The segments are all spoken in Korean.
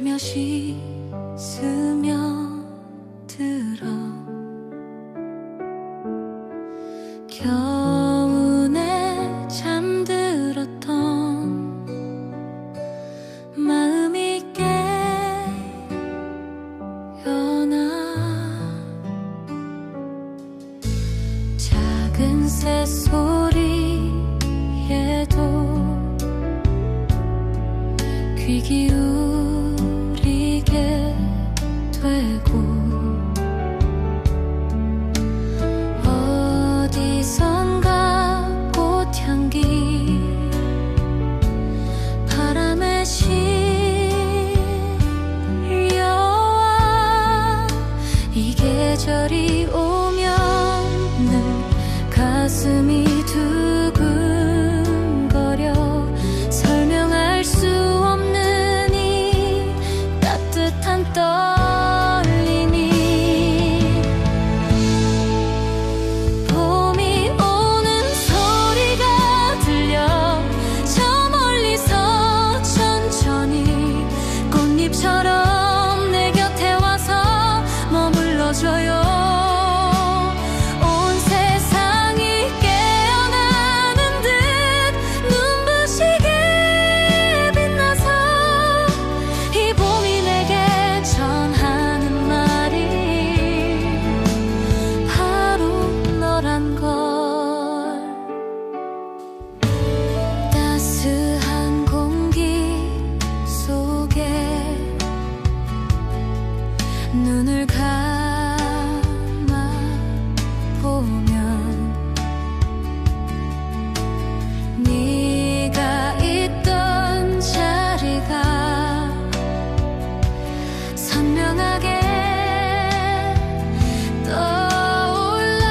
살며시 스며들어 겨우내 잠들었던 마음이 깨어나 작은 새소리에도 귀 기울이게 되고 어디선가 꽃향기 바람에 실려와 이 계절이 오면은 가슴이 두근거려 설명할 수 없는 이 따뜻한 떨림이 봄이 오는 소리가 들려 저 멀리서 천천히 꽃잎처럼 내 곁에 와서 머물러줘요. 온 세상이 깨어나는 듯 눈부시게 빛나서 이 봄이 내게 전하는 말이 바로 너란 걸. 따스한 공기 속에 눈을 감아 보면 네가 있던 자리가 선명하게 떠올라.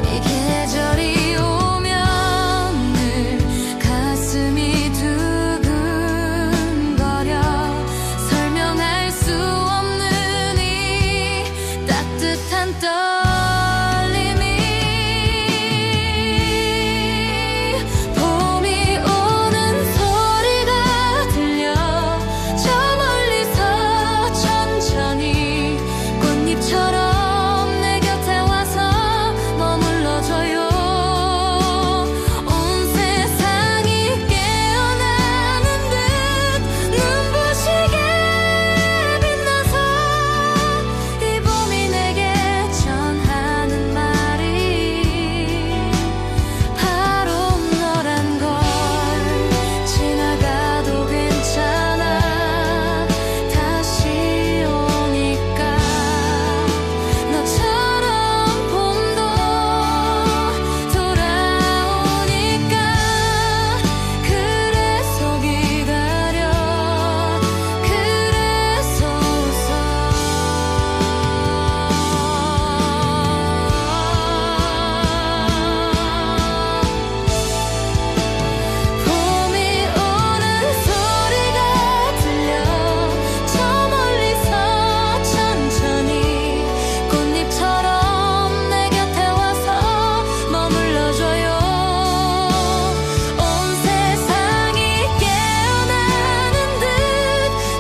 이 계절이 오면은 가슴이 두근거려 설명할 수 없는 이 따뜻한 떨림이 봄이 오는 소리가 들려 저 멀리서 천천히 꽃잎처럼 내 곁에 와서 머물러줘요. 온 세상이 깨어나는 듯 눈부시게 빛나서 이 봄이 내게 전하는 말이 바로 너란 걸. 지나가도 괜찮아 다시 오니까 너처럼 봄도 돌아오니까 그래서 기다려 그래서 웃어. 봄이 오는 소리가 들려 저 멀리서 천천히 꽃잎처럼 내 곁에 와서 머물러줘요. 온 세상이 깨어나는 듯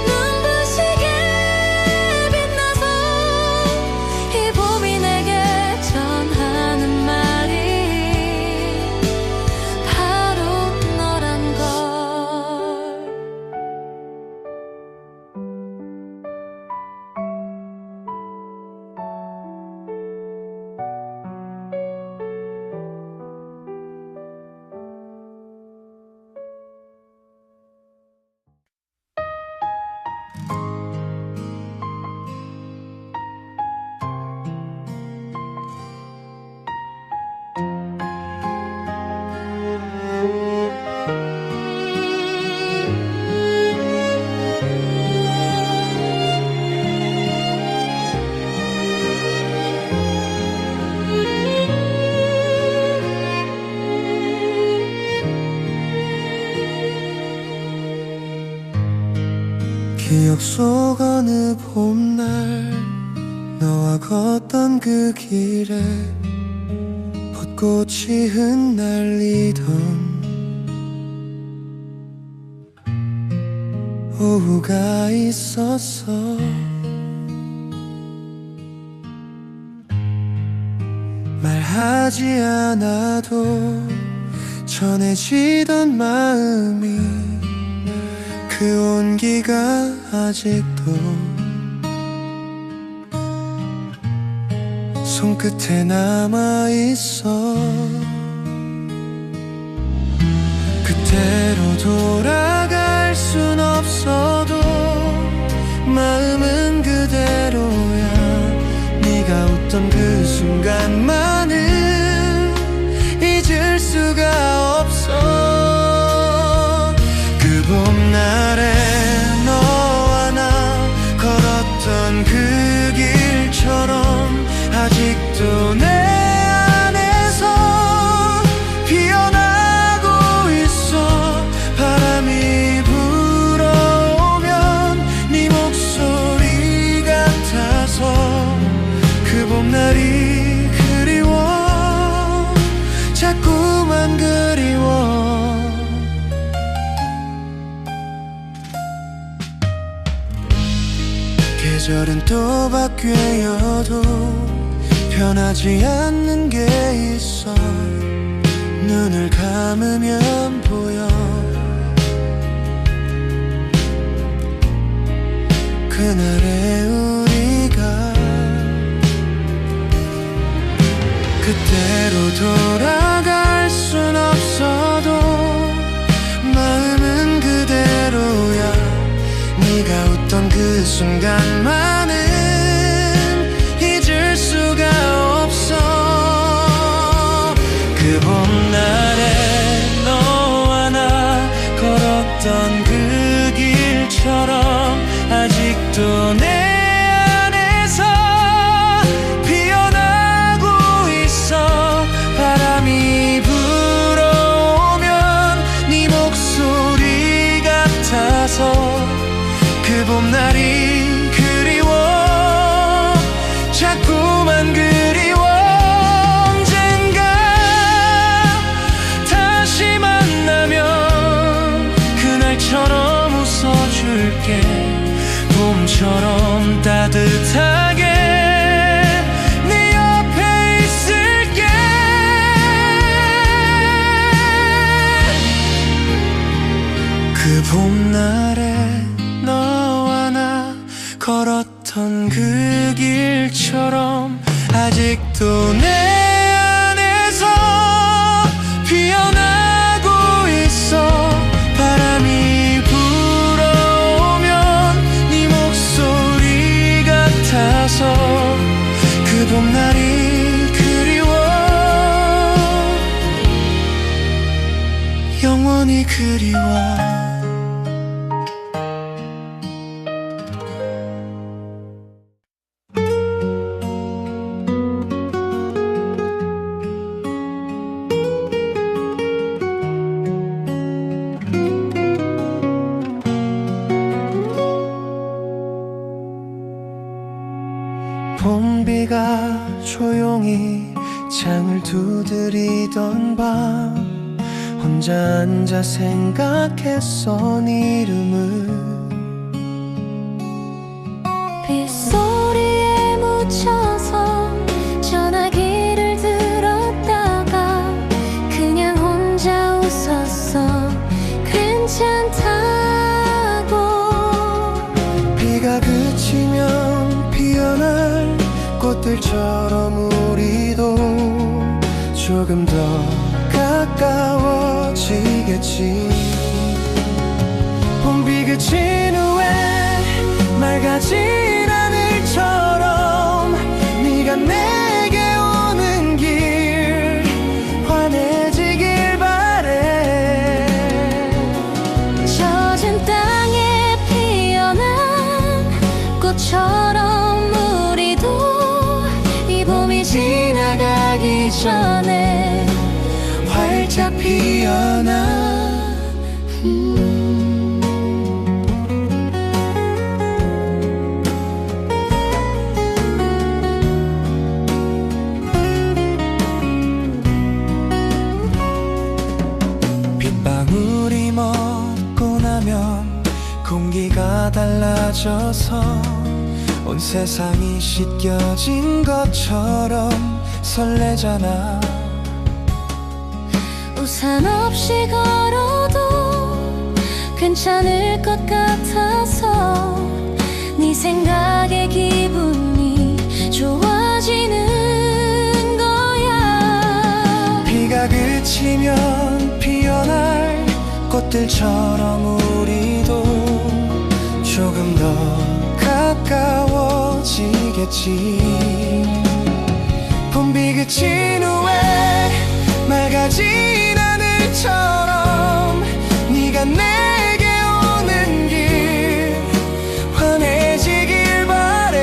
눈부시게 빛나서 이 봄이 내게 전하는 말이 바로 너란 걸. 기억 속 어느 봄날 너와 걷던 그 길에 벚꽃이 흩날리던 오후가 있었어. 말하지 않아도 전해지던 마음이 그 온기가 아직도 손끝에 남아있어. 그때로 돌아갈 순 없어도 마음은 그대로야. 네가 웃던 그 순간만은 잊을 수가 없어. 그 봄날에 너와 나 걸었던 그 길처럼 아직도 내 안에서 피어나고 있어. 바람이 불어오면 네 목소리 같아서 그 봄날이 그리워. 자꾸만 그리워. 계절은 또 바뀌어도 변하지 않는 게 있어. 눈을 감으면 보여. 그날의 우리가 그때로 돌아갈 순 없어도 마음은 그대로야. 네가 웃던 그 순간만은 잊을 수가 없어. 그 봄날에 너와 나 걸었던 그 길처럼 아직도 내 안에서 피어나고 있어. 바람이 불어오면 네 목소리 같아서 그 봄날이 그리워. 자꾸만 그리워. 언젠가 다시 만나면 그날처럼 웃어줄게. 봄처럼 따뜻하게 네 옆에 있을게. 그 봄날에 너와 나 걸었던 그 길처럼 아직도 내 안에서 피어나고 있어. 바람이 불어오면 네 목소리 같아서 그 봄날이 그리워. 영원히 그리워. 봄비가 조용히 창을 두드리던 밤 혼자 앉아 생각했어 네 이름을. 빗소리에 묻혀서 전화기를 들었다가 그냥 혼자 웃었어. 괜찮다고. 비가 그치면 피어날 꽃들처럼 우리도 조금 더 가까워지겠지. 봄비 그친 후에 맑아진 하늘처럼 네가 내게 오는 길 환해지길 바래. 젖은 땅에 피어난 꽃처럼 우리도 이 봄이 지나가기 전에 활짝 피어나. 빗방울이 먹고 나면 공기가 빠져서 온 세상이 씻겨진 것처럼 설레잖아. 우산 없이 걸어도 괜찮을 것 같아서 네 생각에 기분이 좋아지는 거야. 비가 그치면 피어날 꽃들처럼 우리도 조금 더 가까워지겠지. 봄비 그친 후에 맑아진 하늘처럼 네가 내게 오는 길 환해지길 바래.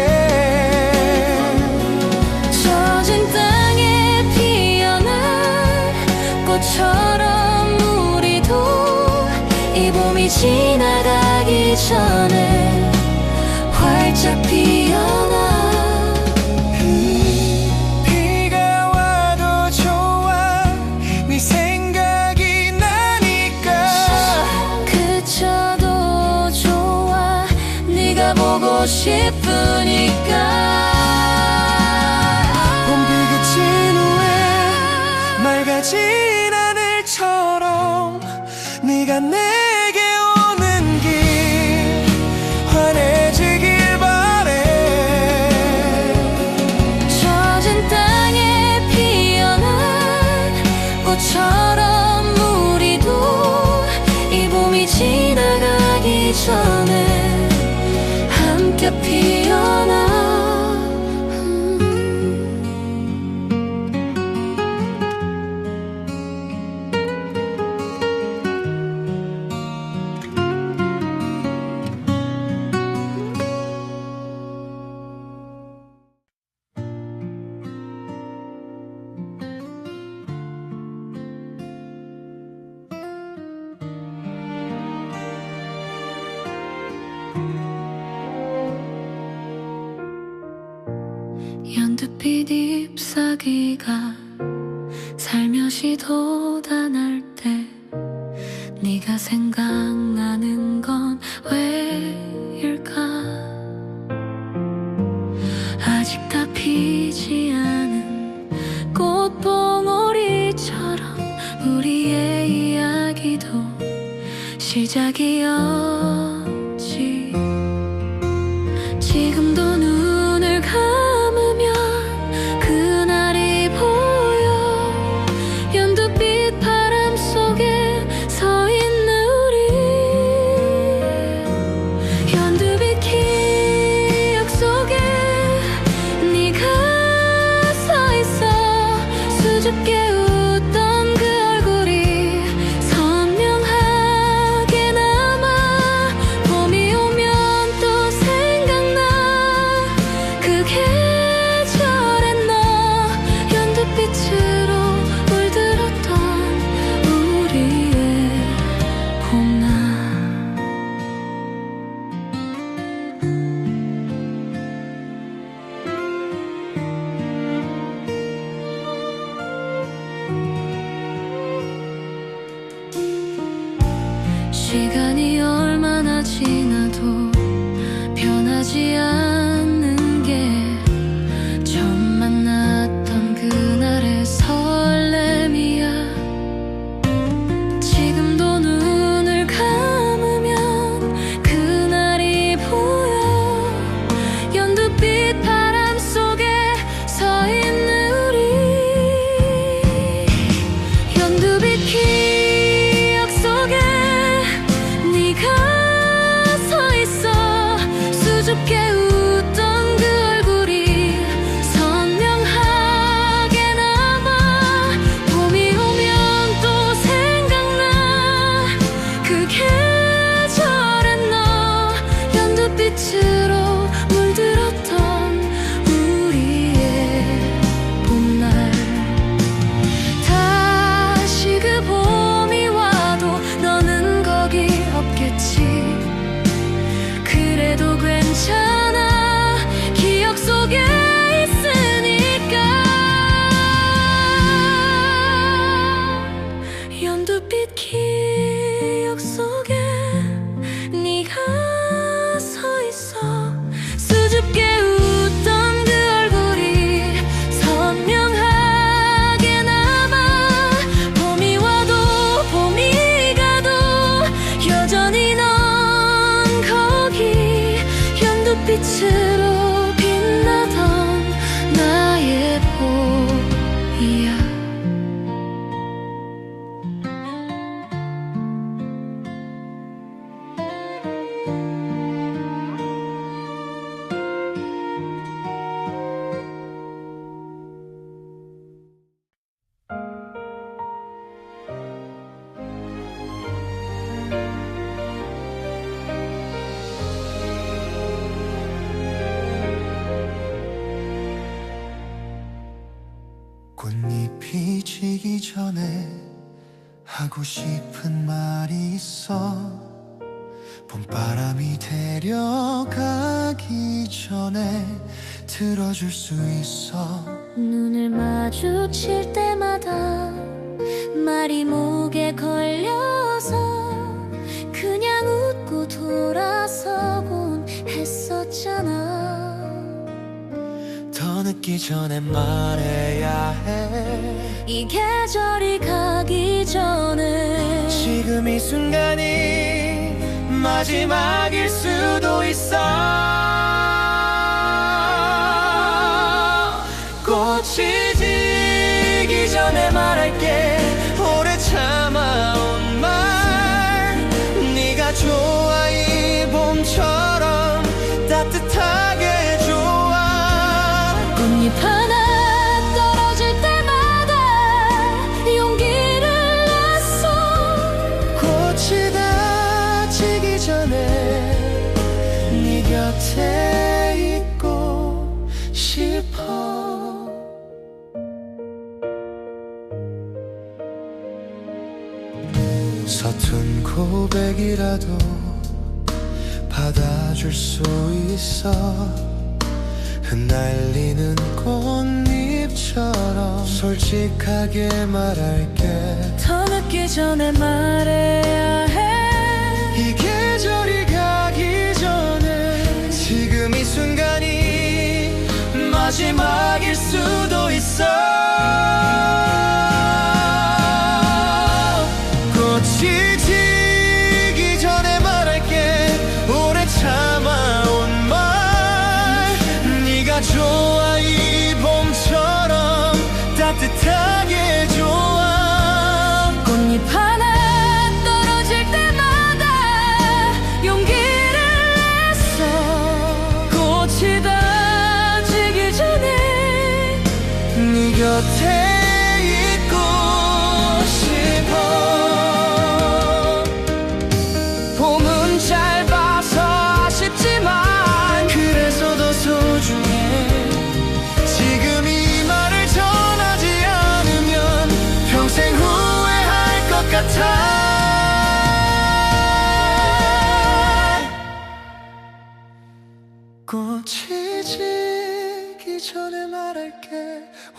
젖은 땅에 피어난 꽃처럼 우리도 이 봄이 지나가기 전에 활짝 피어나. 비가 와도 좋아 네 생각이 나니까. 그쳐도 좋아 네가 보고 싶으니까. 봄비 그친 후에 맑아진 하늘처럼 네가 내게 오는 길 환해지길 바래. 젖은 땅에 피어난 꽃처럼 우리도 이 봄이 지나가기 전에 함께 피어나. 연두빛 잎사귀가 살며시 돋아날 때 네가 생각나는 건 왜일까. 아직 다 피지 않은 꽃봉오리처럼 우리의 이야기도 시작이었지. 지금도 눈을 감으면 그날이 보여. 연두빛 바람 속에 서 있는 우리. 연두빛 기억 속에 네가 서 있어. 수줍게 웃던 그 얼굴이 선명하게 남아. 봄이 오면 또 생각나 그 계절의 너. 연두빛으로 물들었던 우리의 봄날. 시간이 얼마나 지나도 변하지 않는 게 처음 만났던 그날의 설렘이야. 지금도 눈을 감으면 그날이 보여. 연두빛 바람 속에 서 있는 우리. 연두빛 기억 속에 꽃잎이 지기 전에 하고 싶은 말이 있어. 봄바람이 데려가기 전에 들어줄 수 있어. 눈을 마주칠 때마다 말이 목에 걸려서 그냥 웃고 돌아서곤 했었잖아. 더 늦기 전에 말해야 해. 이 계절이 가기 전에 지금 이 순간이 마지막일 수도 있어. 꽃이 지기 전에 말할게. 오래 참아온 말 네가 좋아. 이 봄처럼 따뜻하게 좋아. 꽃잎 하나 떨어질 때마다 용기를 냈어. 꽃이 다 지기 전에 네 곁에 있고 싶어. 서툰 고백이라도 받아줄 수 있어. 흩날리는 꽃잎처럼 솔직하게 말할게. 더 늦기 전에 말해야 해. 이 계절이 가기 전에 지금 이 순간이 마지막일 수도 있어. 꽃이 지기 전에 말할게. 오래 참아온 말 네가 좋아. 이 봄처럼 따뜻하게 좋아. 꽃잎 하나 떨어질 때마다 용기를 냈어. 꽃이 다 지기 전에 네 곁에 있고 싶어. 봄은 짧아서 아쉽지만 그래서 더 소중해. 지금 이 말을 전하지 않으면 평생 후회할 것 같아. 꽃이 지기 전에 말할게.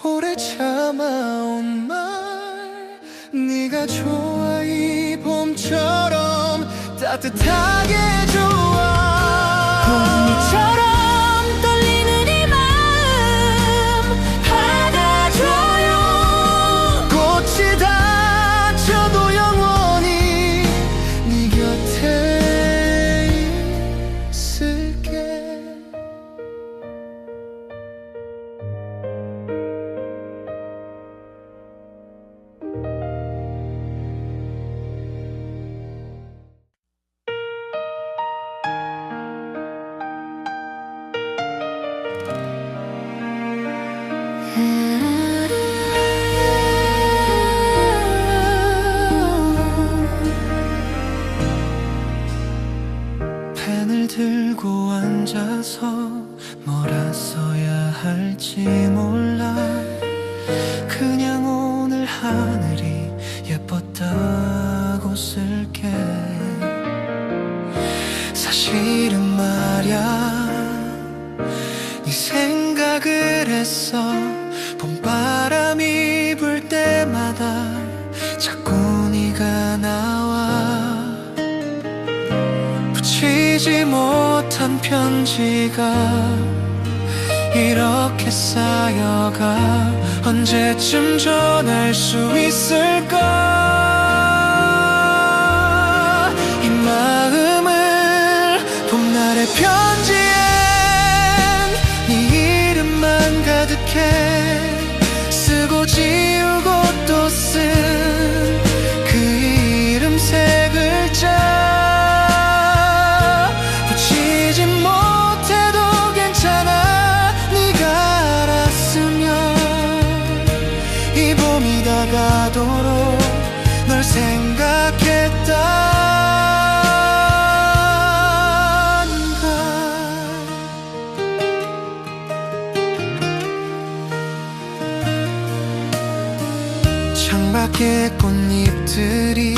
오래 참아온 말 네가 좋아. 이 봄처럼 따뜻하게 좋아. 봄이처럼 떨리는 이 마음 받아줘요. 꽃이 다쳐도 영원히 네 곁에 있을게. 펜을 들고 앉아서 뭐라 써야 할지 몰라. 그냥 오늘 하늘이 예뻤다고 쓸게. 사실은 말야 네 생각을 했어. 봄바람이 불 때마다 자꾸 네가 나와. 붙이지 못한 편지가 이렇게 쌓여가. 언제쯤 전할 수 있을까. 이 마음을 봄날의 편지엔 네 이름만 가득해. 쓰고 지우고 또 쓴 그 이름 세 글자. 붙이지 못해도 괜찮아. 네가 알았으면 이 봄이 다가도록 널 생각했다. 창밖의 꽃잎들이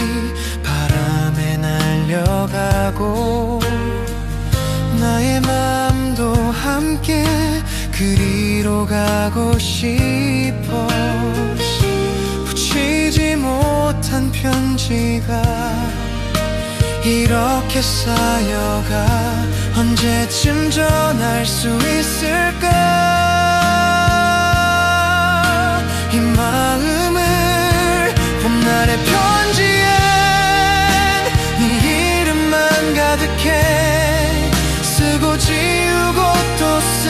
바람에 날려가고 나의 맘도 함께 그리로 가고 싶어. 붙이지 못한 편지가 이렇게 쌓여가 언제쯤 전할 수 있을까. 이 마음을 봄날의 편지엔 네 이름만 가득해 쓰고 지우고 또 쓴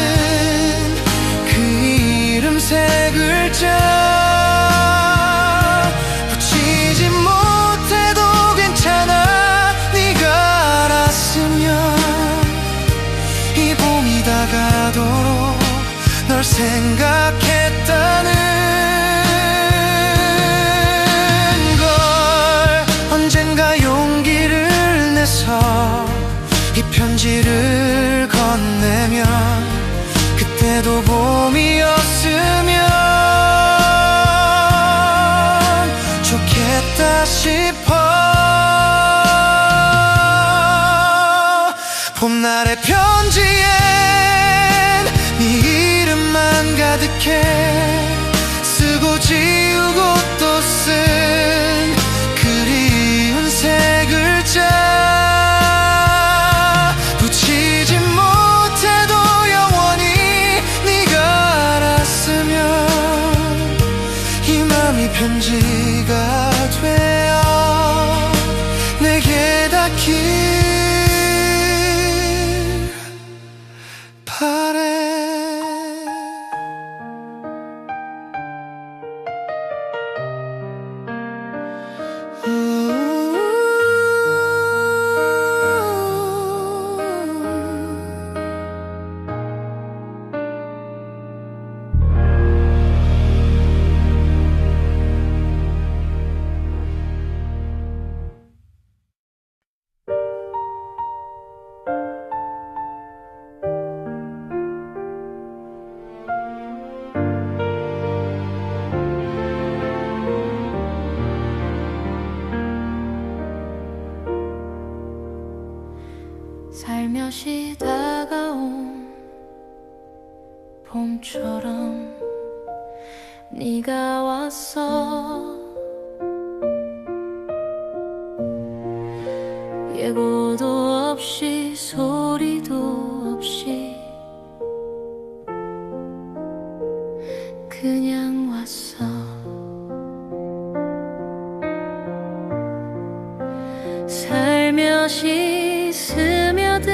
그 이름 세 글자. 붙이지 못해도 괜찮아. 네가 알았으면 이 봄이 다가도록 널 생각했다는 걸. 언젠가 용기를 내서 이 편지를 건네면 그때도 봄이었으면 좋겠다 싶어. 봄날의 편지엔 네 이름만 가득해 쓰고 지우고 또 쓴 그리운 세 글자. 붙이지 못해도 영원히 네가 알았으면 이 맘이 편지가 되어 내게 닿길 바래. 살며시 다가온 봄처럼 네가 왔어. 예고도 없이 소리도 없이 그냥 왔어. 살며시 스며든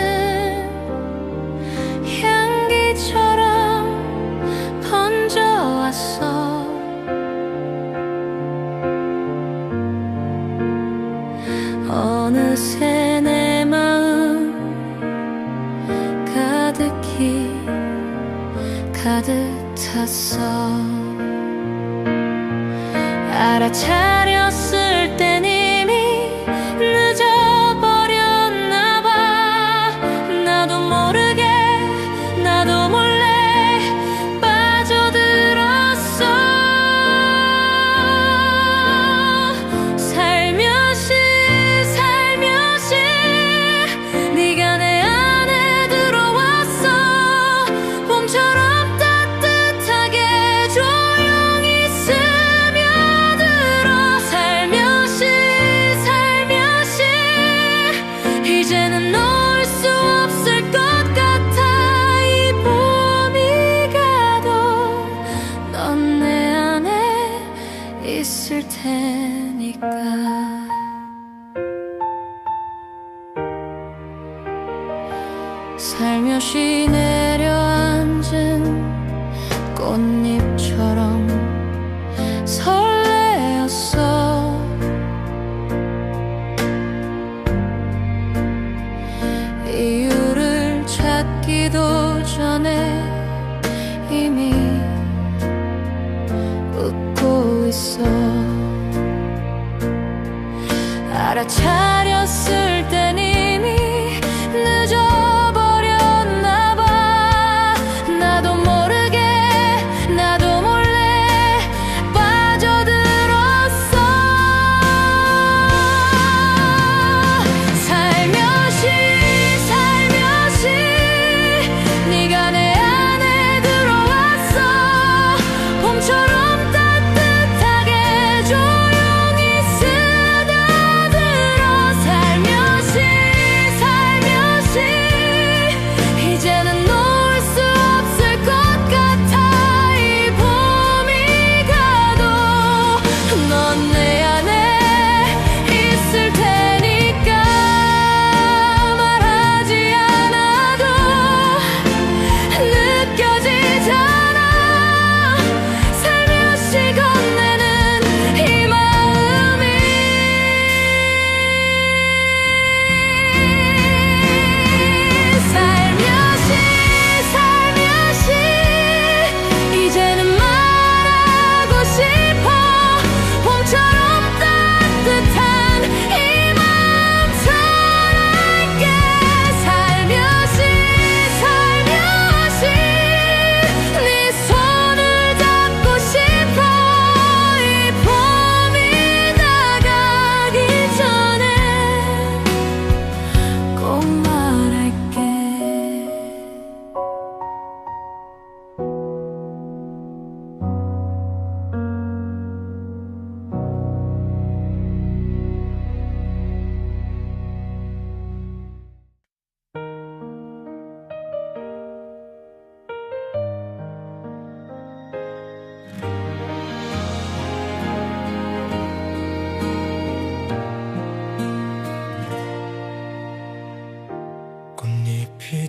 향기처럼 번져왔어. 어느새 내 마음 가득히 가득 찼어. 알아차렸을 땐 이미 늦어버렸나 봐. 나도 모르게 나도 몰래 빠져들었어. 살며시 살며시 네가 내 안에 들어왔어. 봄처럼 따뜻하게 조용히 스며들어. 살며시 살며시 이제는 놓을 수 없을 것 같아. 이 봄이 가도 넌 내 안에 있을 테니까. 살며시 내려앉은 꽃잎처럼 설레었어. 이유를 찾기도 전에 이미 웃고 있어. 알아차렸을 땐 이미 늦어버렸나 봐. 나도 모르게 나도 몰래 빠져들었어.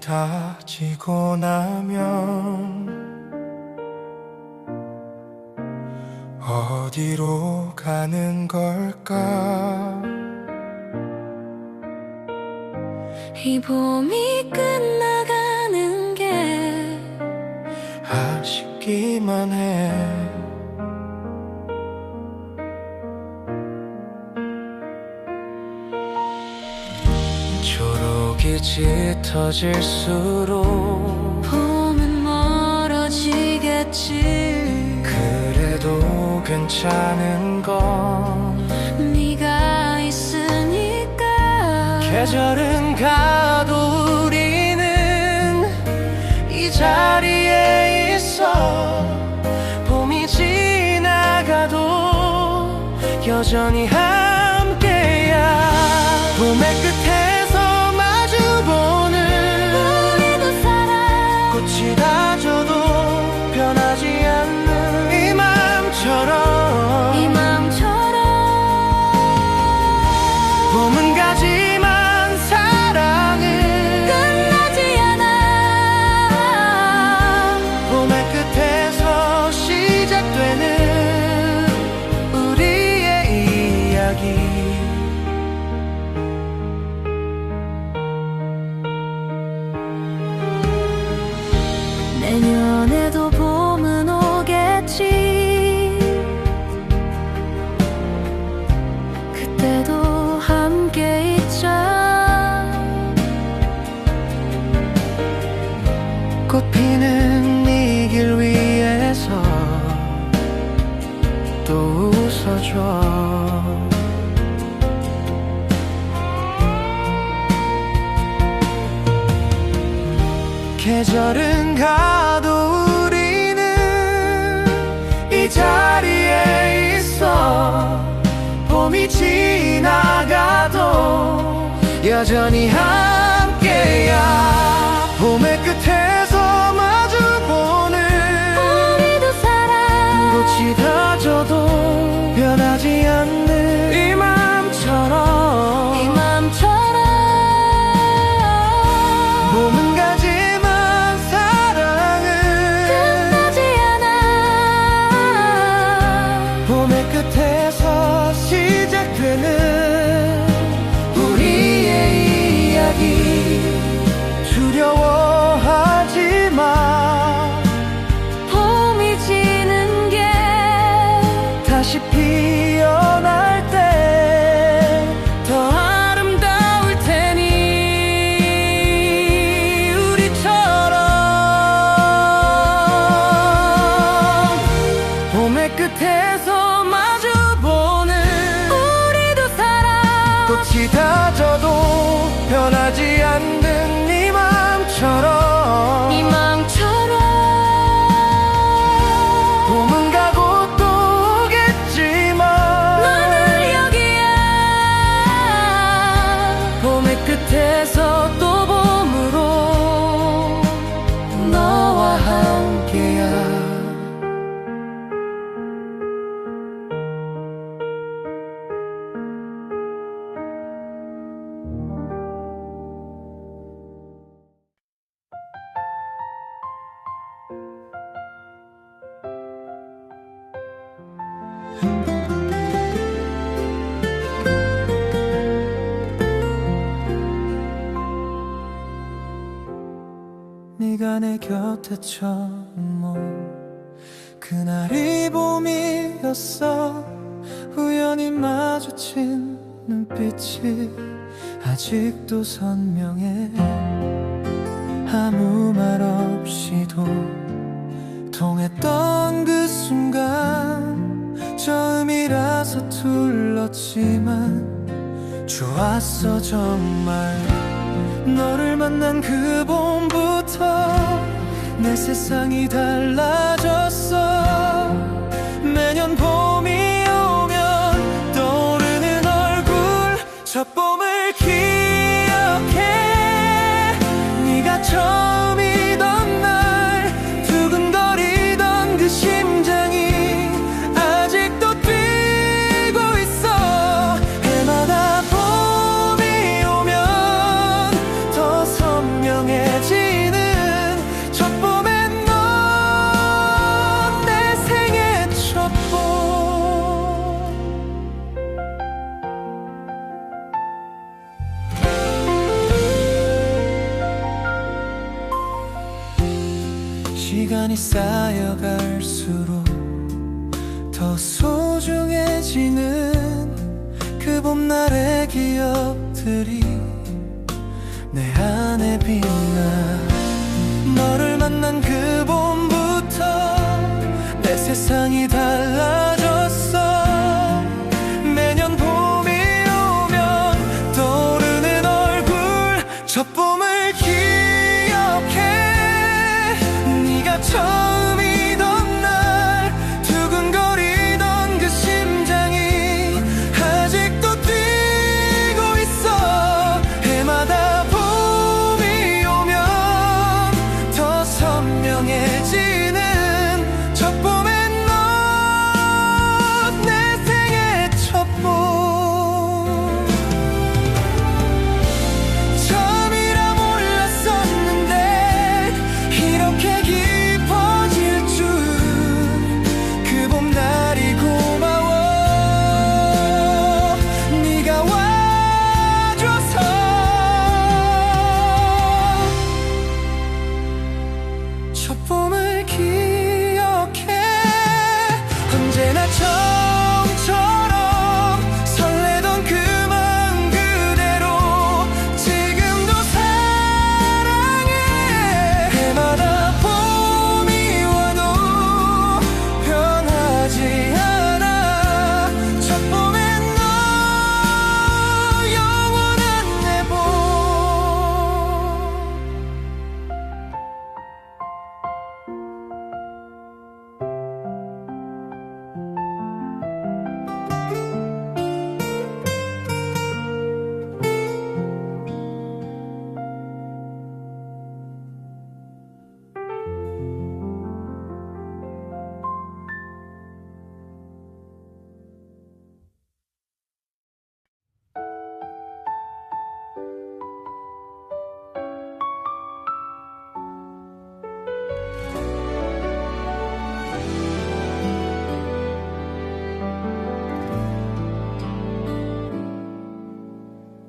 다 지고 나면 어디로 가는 걸까? 이 봄이 끝나가는 게 아쉽기만 해. 초록이 짙어질수록 봄은 멀어지겠지. 그래도 괜찮은 건 네가 있으니까. 계절은 가도 우리는 이 자리에 있어. 봄이 지나가도 여전히 함께야. 봄의 끝에서 마주보는 우리도 살아. 꽃이 다져도 변하지 않는 이 맘처럼. 이 맘처럼. 봄은 가지만 사랑은 끝나지 않아. 봄의 끝에서 시작되는 우리의 이야기. 내년에도 봄은 오겠지. 그때도 함께 있자. 꽃 피는 이 길 위에서 또 웃어줘. 계절은 가도 우리는 이 자리에 있어. 봄이 지나가도 여전히 함께야. 봄의 끝에서 마주보는 우리도 살아. 꽃이 다져도 변하지 않는 이 맘처럼. 이 맘처럼. 봄은 가지만 사랑은 끝나지 않아. 봄의 끝에서 시작되는 우리의 이야기. 두려워하지 마. 봄이 지는 게 다시 피어날 때 더 아름다울 테니. 우리처럼 봄의 끝에서 마주보는 우리도 살아. 꽃이 다져도 변하지 않는 이 맘처럼. 이 맘처럼. 봄은 가고 또 오겠지만 너는 여기야. 봄의 끝에서 또 봄으로 너와 함께야. 네가 내 곁에 처음 온 그날이 봄이었어. 우연히 마주친 눈빛이 아직도 선명해. 아무 말 없이도 통했던 그 순간 처음이라서 둘렀지만 좋았어 정말. 너를 만난 그 봄부터 내 세상이 달라졌어. 매년 봄이 오면 떠오르는 얼굴, 첫 봄을 기억해. 네가 처음이던 날 두근거리던 그 심장이 아직도 뛰고 있어. 해마다 봄이 오면 더 선명해지 시간이 쌓여갈수록 더 소중해지는 그 봄날의 기억들이 내 안에 빛나. 너를 만난 그 봄부터 내 세상이 달라졌어. 매년 봄이 오면 떠오르는 얼굴, 첫 봄을 기억해. 네가 처음이던 날 두근거리던 그 심장이 아직도 뛰고 있어. 해마다 봄이 오면 더 선명해지는 첫 봄엔 너, 내 생애 첫 봄. 처음이라 몰랐었는데 이렇게 깊어질 줄. 그 봄날이 고마워. 네가 와줘서. 첫 봄을 기억해. 언제나 처음처럼 설레던 그 마음 그대로 지금도 사랑해. 해마다 봄이 와도 변하지 않아. 첫 봄엔 너, 영원한 내 봄.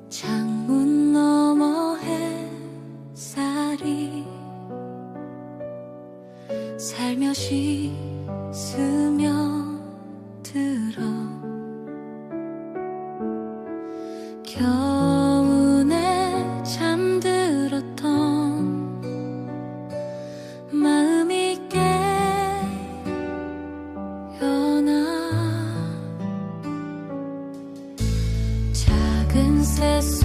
창문 너머 햇살이 살며시 스며들어 겨우내 잠들었던 마음이 깨어나. 작은 새소리에도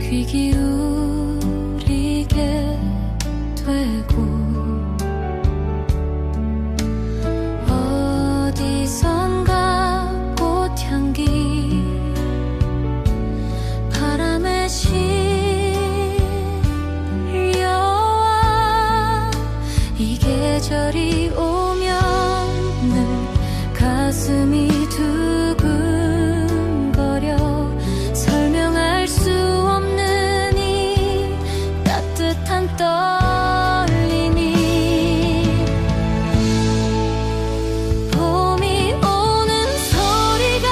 귀 기울이게 되고 어디선가 꽃향기 바람에 실려와. 이 계절이 오면은 가슴이 두근거려. 설명할 수 없는 이 따뜻한 떨림이. 봄이 오는 소리가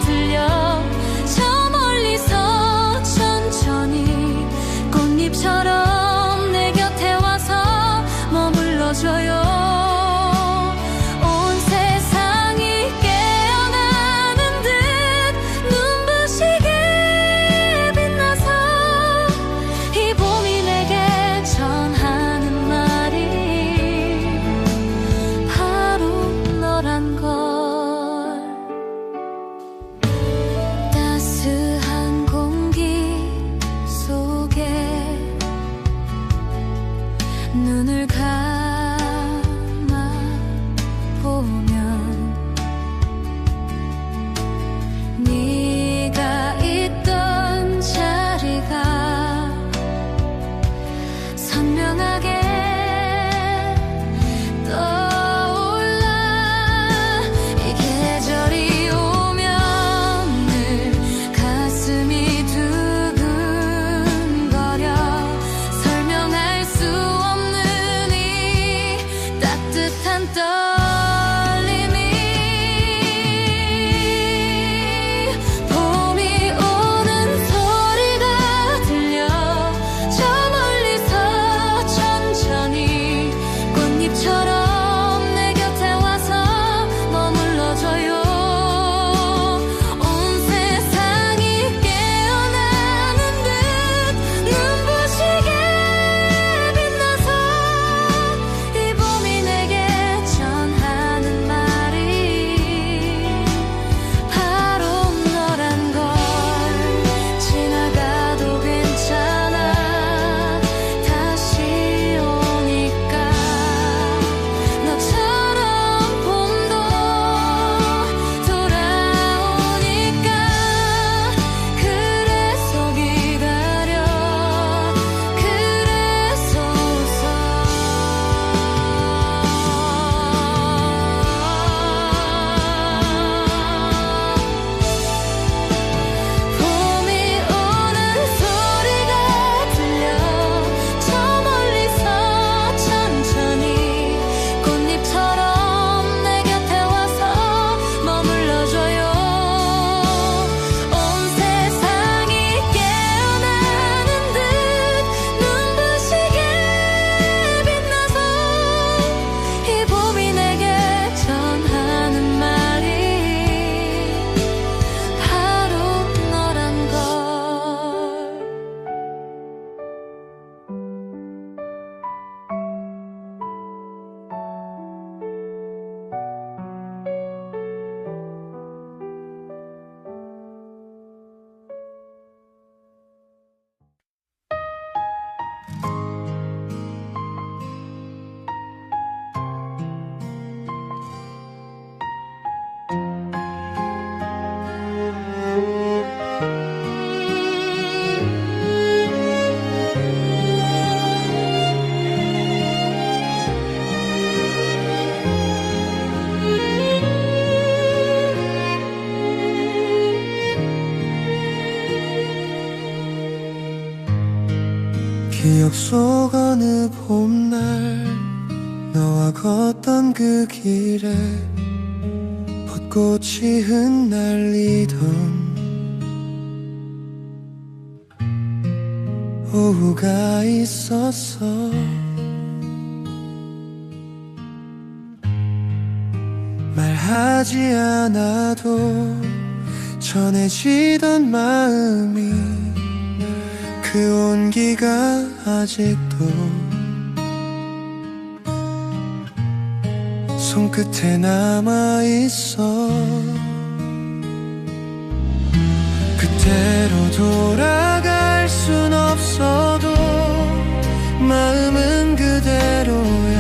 들려. 저 멀리서 천천히 꽃잎처럼 내 곁에 와서 머물러줘요. 온 세상이 깨어나는 듯 눈부시게 빛나서 이 봄이 내게 전하는 말이 바로 너란 걸. 따스한 공기 속에 눈을 감아 보면 네가 있던 자리가 선명하게 떠올라. 이 계절이 오면은 가슴이 두근거려. 설명할 수 없는 이 따뜻한 떨림이. 봄이 오는 소리가 들려. 기억 속 어느 봄날 너와 걷던 그 길에 벚꽃이 흩날리던 오후가 있었어. 말하지 않아도 전해지던 마음이 그 온기가 아직도 손끝에 남아있어. 그때로 돌아갈 순 없어도 마음은 그대로야.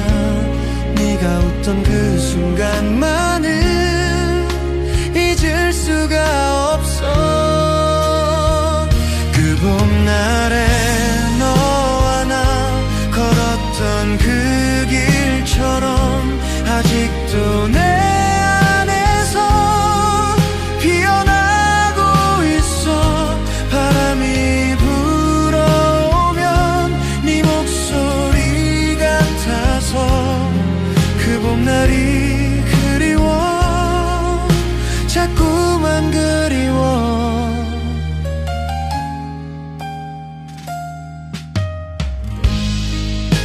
네가 웃던 그 순간만은 잊을 수가 없어. 그 봄날에 너와 나 걸었던 그 길처럼 아직도 내 안에서 피어나고 있어. 바람이 불어오면 네 목소리 같아서 그 봄날이 그리워. 자꾸만 그리워.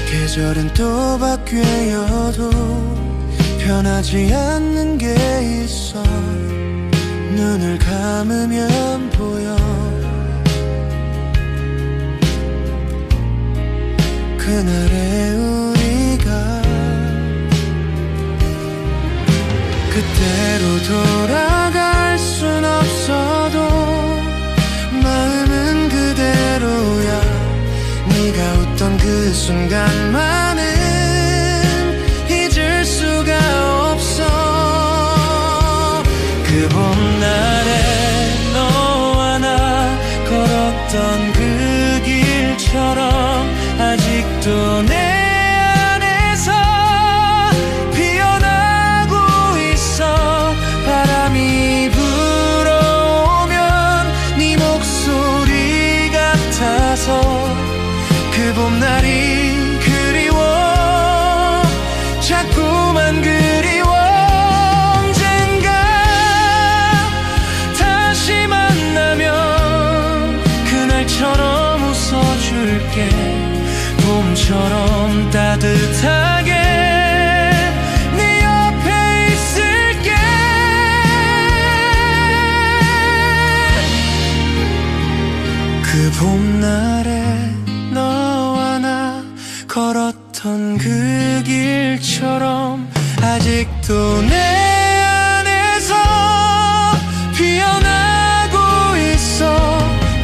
계절은 또 바뀌어도 변하지 않는 게 있어. 눈을 감으면 보여. 그날의 우리가 그때로 돌아갈 순 없어도 마음은 그대로야. 네가 웃던 그 순간만은 잊을 수가 없어. 그 봄날에 너와 나 걸었던 그 길처럼 아직도 내 안에서 피어나고 있어. 바람이 불어오면 네 목소리 같아서 그 봄날이 그리워. 자꾸만 그리워. 언젠가 다시 만나면 그날처럼 웃어줄게. 봄처럼 따뜻하게 네 옆에 있을게. 그 봄날에 너와 나 걸었던 그 길처럼 아직도 내 안에서 피어나고 있어.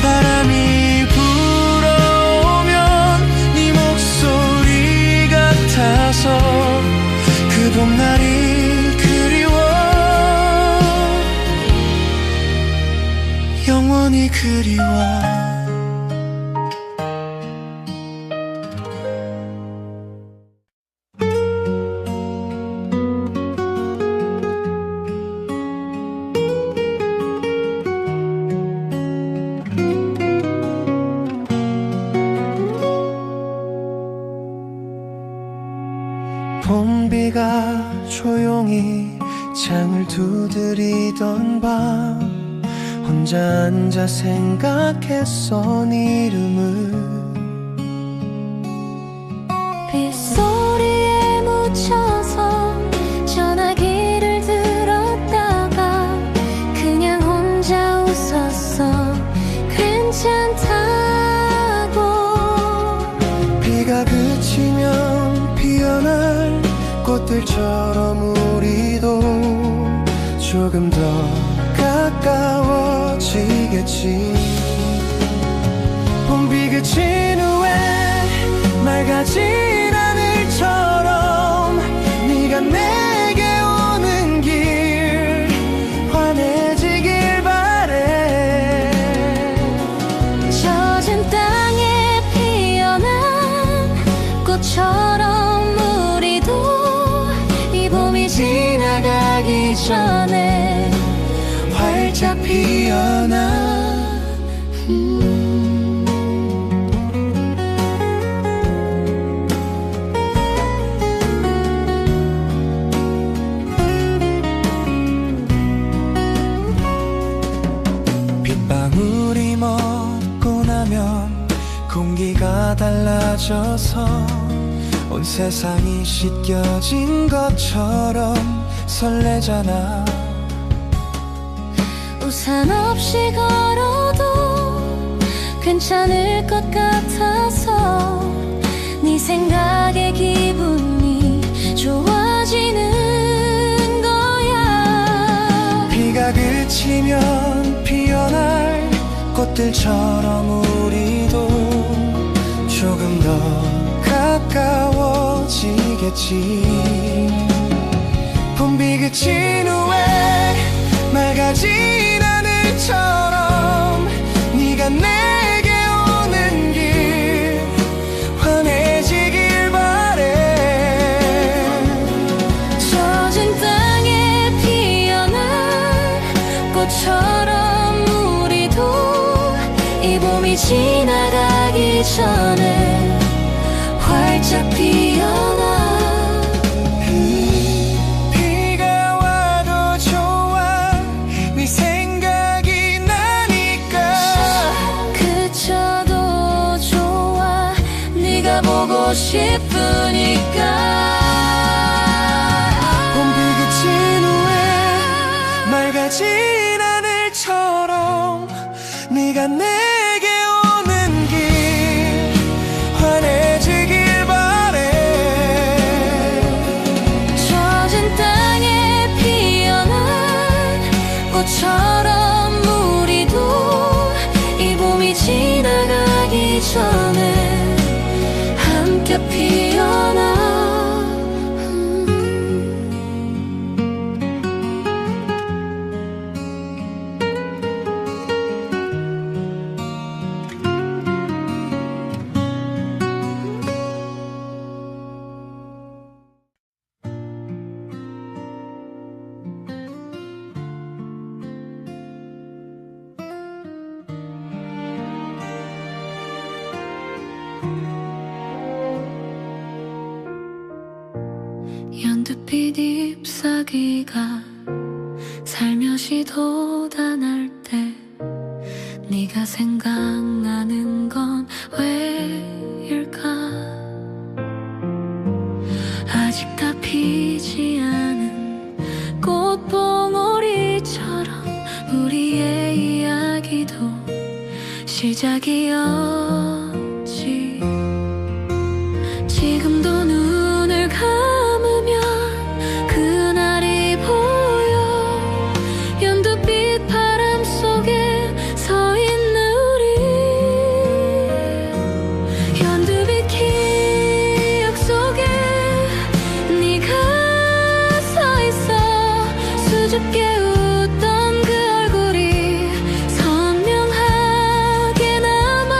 바람이 불어오면 네 목소리 같아서 그 봄날이 그리워. 영원히 그리워. 봄비가 조용히 창을 두드리던 밤 혼자 앉아 생각했어 네 이름을. 빗소리에 묻혀서 전화기를 들었다가 그냥 혼자 웃었어. 괜찮다고. 비가 그치면 피어날 꽃들처럼 우리도 조금 더 가까워지겠지. 봄비 그친 후에 맑아진 하늘처럼 네가 내게 오는 길 환해지길 바래. 젖은 땅에 피어난 꽃처럼 우리도 이 봄이 지나가기 전에 활짝 피어나. 맺어서 온 세상이 씻겨진 것처럼 설레잖아. 우산 없이 걸어도 괜찮을 것 같아서 네 생각에 기분이 좋아지는 거야. 비가 그치면 피어날 꽃들처럼 우리도 조금 더 가까워지겠지. 봄비 그친 후에 맑아진 하늘처럼 네가 내게 오는 길 환해지길 바래. 젖은 땅에 피어날 꽃처럼 우리도 이 봄이 지나가기 전에 활짝 피어나. 비가 와도 좋아 네 생각이 나니까. 그쳐도 좋아 네가 보고 싶으니까. 봄비 그친 후에 맑아진 하늘처럼 네가 내게 오는 길 환해지길 바래. 젖은 땅에 피어난 꽃처럼 우리도 이 봄이 지나가기 전에 함께 피어나. 연두빛 잎사귀가 살며시 돋아날 때 네가 생각나는 건 왜일까. 아직 다 피지 않은 꽃봉오리처럼 우리의 이야기도 시작이었지. 지금도 눈을 감으면 그날이 보여. 연두빛 바람 속에 서 있는 우리. 연두빛 기억 속에 네가 서 있어. 수줍게 웃던 그 얼굴이 선명하게 남아.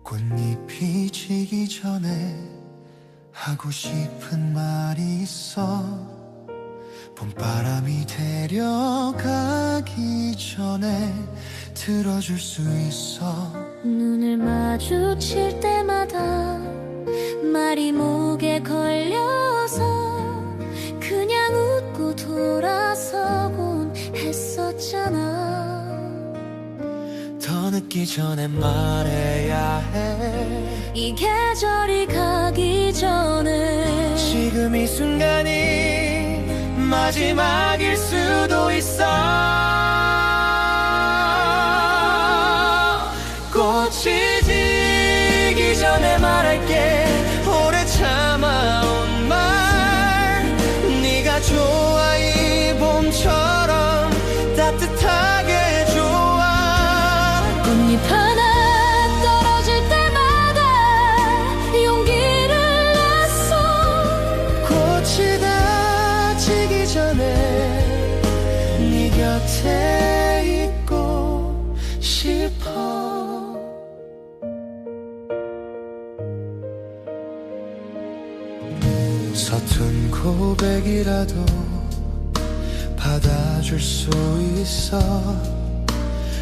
꽃잎이 지기 전에 하고 싶은 말이 있어. 봄바람이 데려가기 전에 들어줄 수 있어. 눈을 마주칠 때마다 말이 목에 걸려서 그냥 웃고 돌아서곤 했었잖아. 더 늦기 전에 말해야 해. 이 계절이 가기 전에 지금 이 순간이 마지막일 수도 있어. 꽃이 지기 전에 말할게. 오래 참아온 말 네가 좋아. 이 봄처럼 따뜻하게 좋아. 꽃잎 하나 떨어질 때마다 용기를 냈어. 꽃이 다 지기 전에 네 곁에 있고 싶어. 서툰 고백이라도 받아줄 수 있어.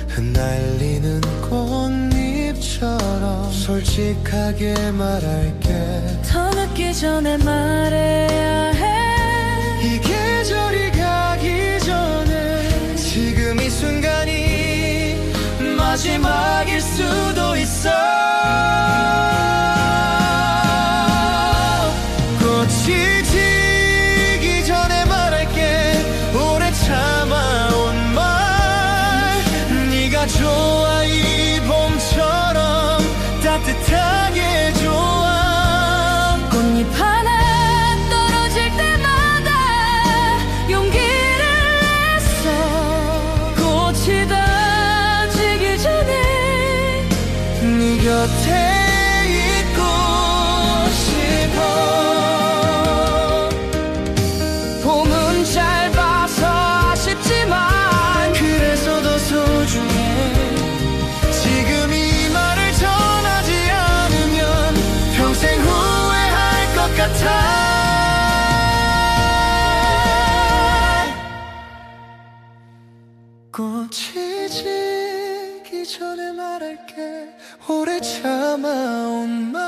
흩날리는 꽃잎처럼 솔직하게 말할게. 더 늦기 전에 말해야 해. 이 계절이 가기 전에 지금 이 순간이 마지막일 수도 있어. 꽃이 지기 전에 말할게. 오래 참아온 말 네가 좋아. 이 봄처럼 따뜻하게 좋아. 꽃잎 하나 떨어질 때마다 용기를 냈어. 꽃이 다 지기 전에 네 곁에 있고 싶어. 봄은 짧아서 아쉽지만 그래서 더 소중해. 지금 이 말을 전하지 않으면 평생 후회할 것 같아. 꽃이 지기 전에 말할게. 오래 참아온 말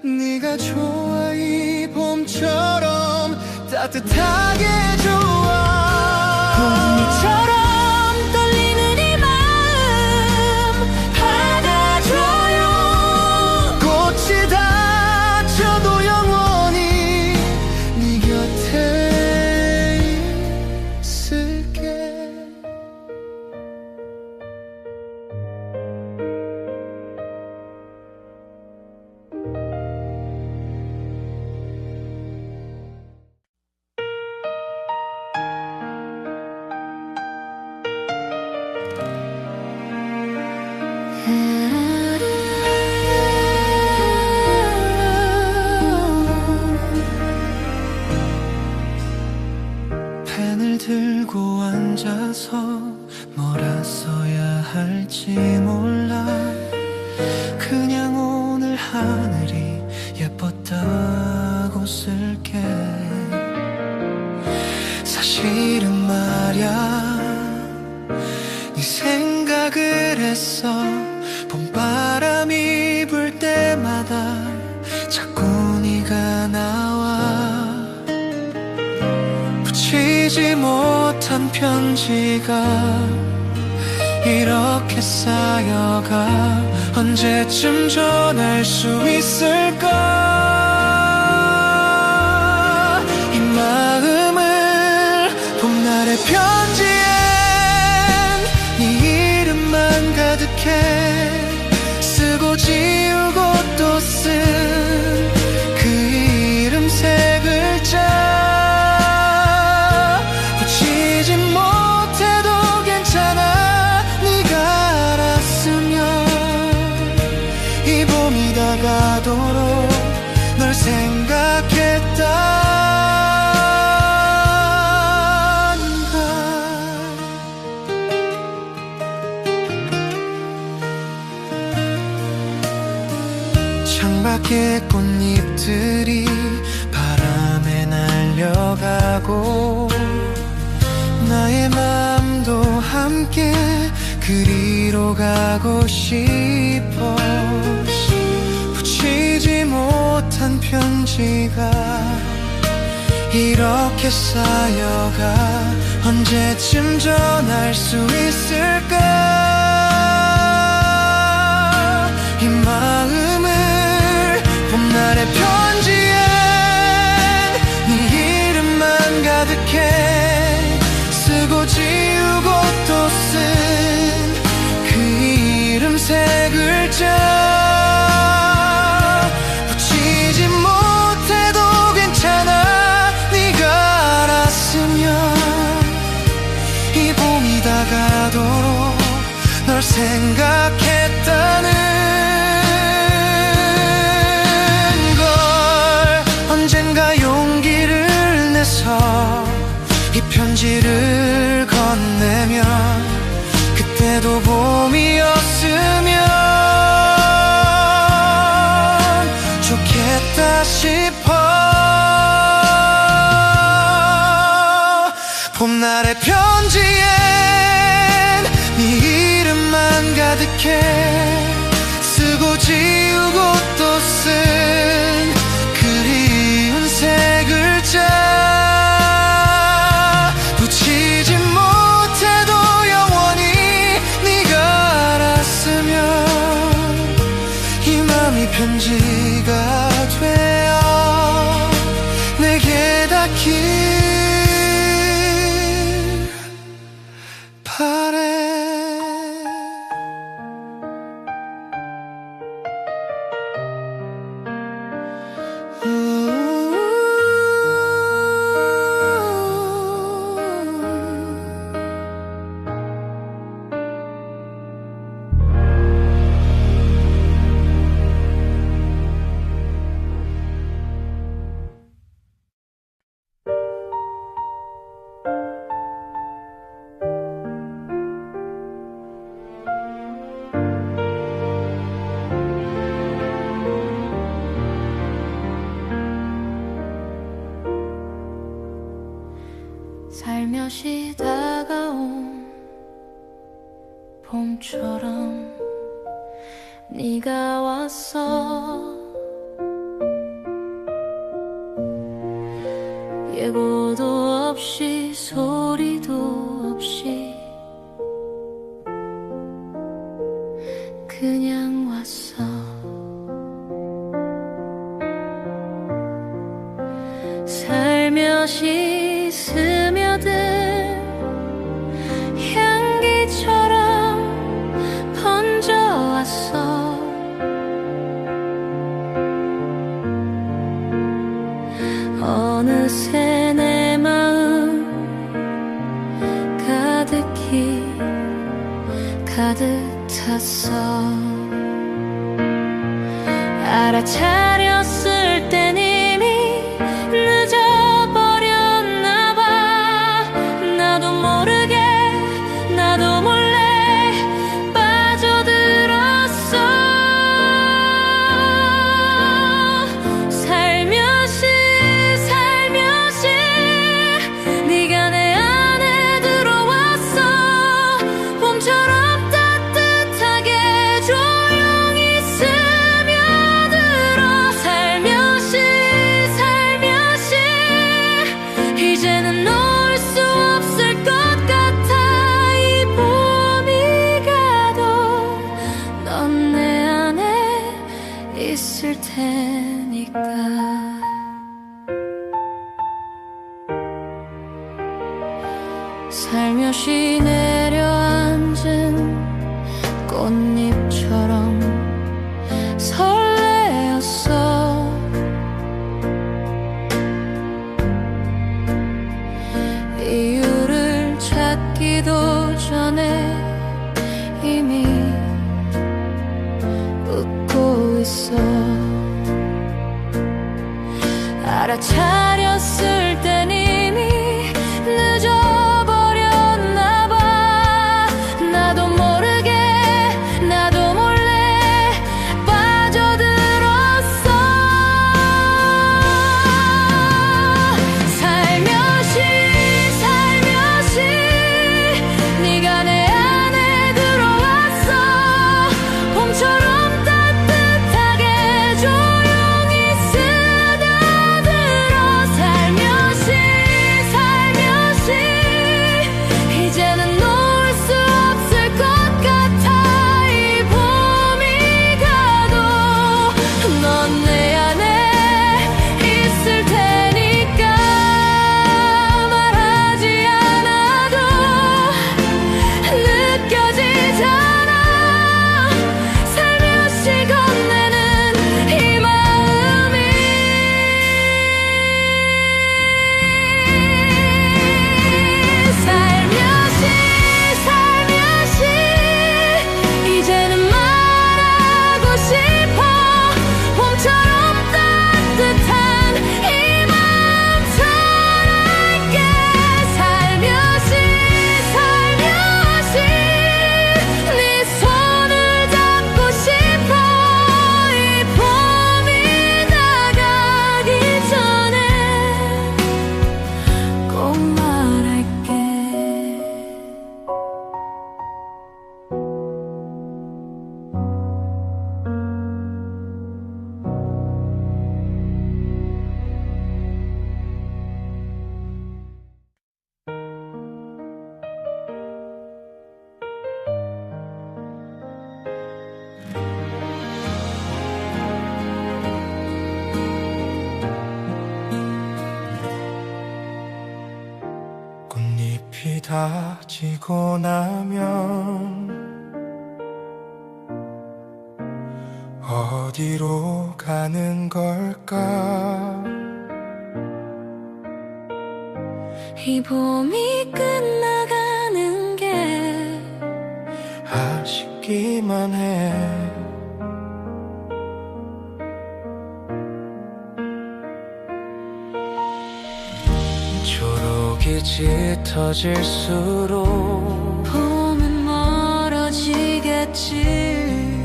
네가 좋아. 이 봄처럼 따뜻하게 좋아. 봄비처럼 떨리는 이 마음 받아줘요. 꽃이 닫혀도 영원히 네 곁에 있을게. 펜을 들고 앉아서 뭐라 써야 할지 몰라. 그냥 오늘 하늘이 예뻤다고 쓸게. 사실은 말야 네 생각을 했어. 봄바람이 불 때마다 자꾸 네가 나와. 붙이지 못한 편지가 이렇게 쌓여가. 언제쯤 전할 수 있을까. 이 마음을 봄날의 편지엔 네 이름만 가득해. 쓰고 지우고 또 쓴 그 이름 세 글자. 붙이지 못해도 괜찮아. 네가 알았으면 이 봄이 다가도록 널 생각했다. 창밖에 꽃잎들이 바람에 날려가고 나의 마음도 함께 그리로 가고 싶어. 붙이지 못한 편지가 이렇게 쌓여가 언제쯤 전할 수 있을까. 이 마음을 봄날의 편지엔 네 이름만 가득해 쓰고 지우고 또 쓴 그 이름 세 글자. 붙이지 못해도 괜찮아. 네가 알았으면 이 봄이 다가도록 널 생각했다는 걸. 언젠가 용기를 내서 이 편지를 건네면 그때도 봄이었으면 좋겠다 싶어. 봄날의 편지엔 네 이름만 가득해 쓰고 지우고 또 쓴 그리운 세 글자. 붙이지 못해도 영원히 네가 알았으면 이 맘이 편지가 되어 내게 닿길 바래. 살며시 다가온 봄처럼 네가 왔어. 예고도 없이 소리도 없이 그냥 왔어. 살며시 스며든 향기처럼 번져왔어. 어느새 내 마음 가득히 가득 찼어. 알아차렸을 땐 이미 늦어버렸나 봐. 나도 모르게 나도 몰래 빠져들었어. 살며시 살며시 네가 내 안에 들어왔어. 봄처럼 따뜻하게 조용히 스며들어. 살며시 살며시 이제는 놓을 수 없을 것 같아. 이 봄이 가도 넌 내 안에 있을 테니까. 살며시 내려앉은 꽃잎처럼 설레었어. 이유를 찾기도 전에 이미 웃고 있어. 알아차렸을 땐 이미 늦어버렸나 봐. 나도 모르게 나도 몰래 빠져들었어. 다 지고 나면 어디로 가는 걸까? 이 봄이 끝나가는 게 아쉽기만 해. 초록이 짙어질수록 봄은 멀어지겠지.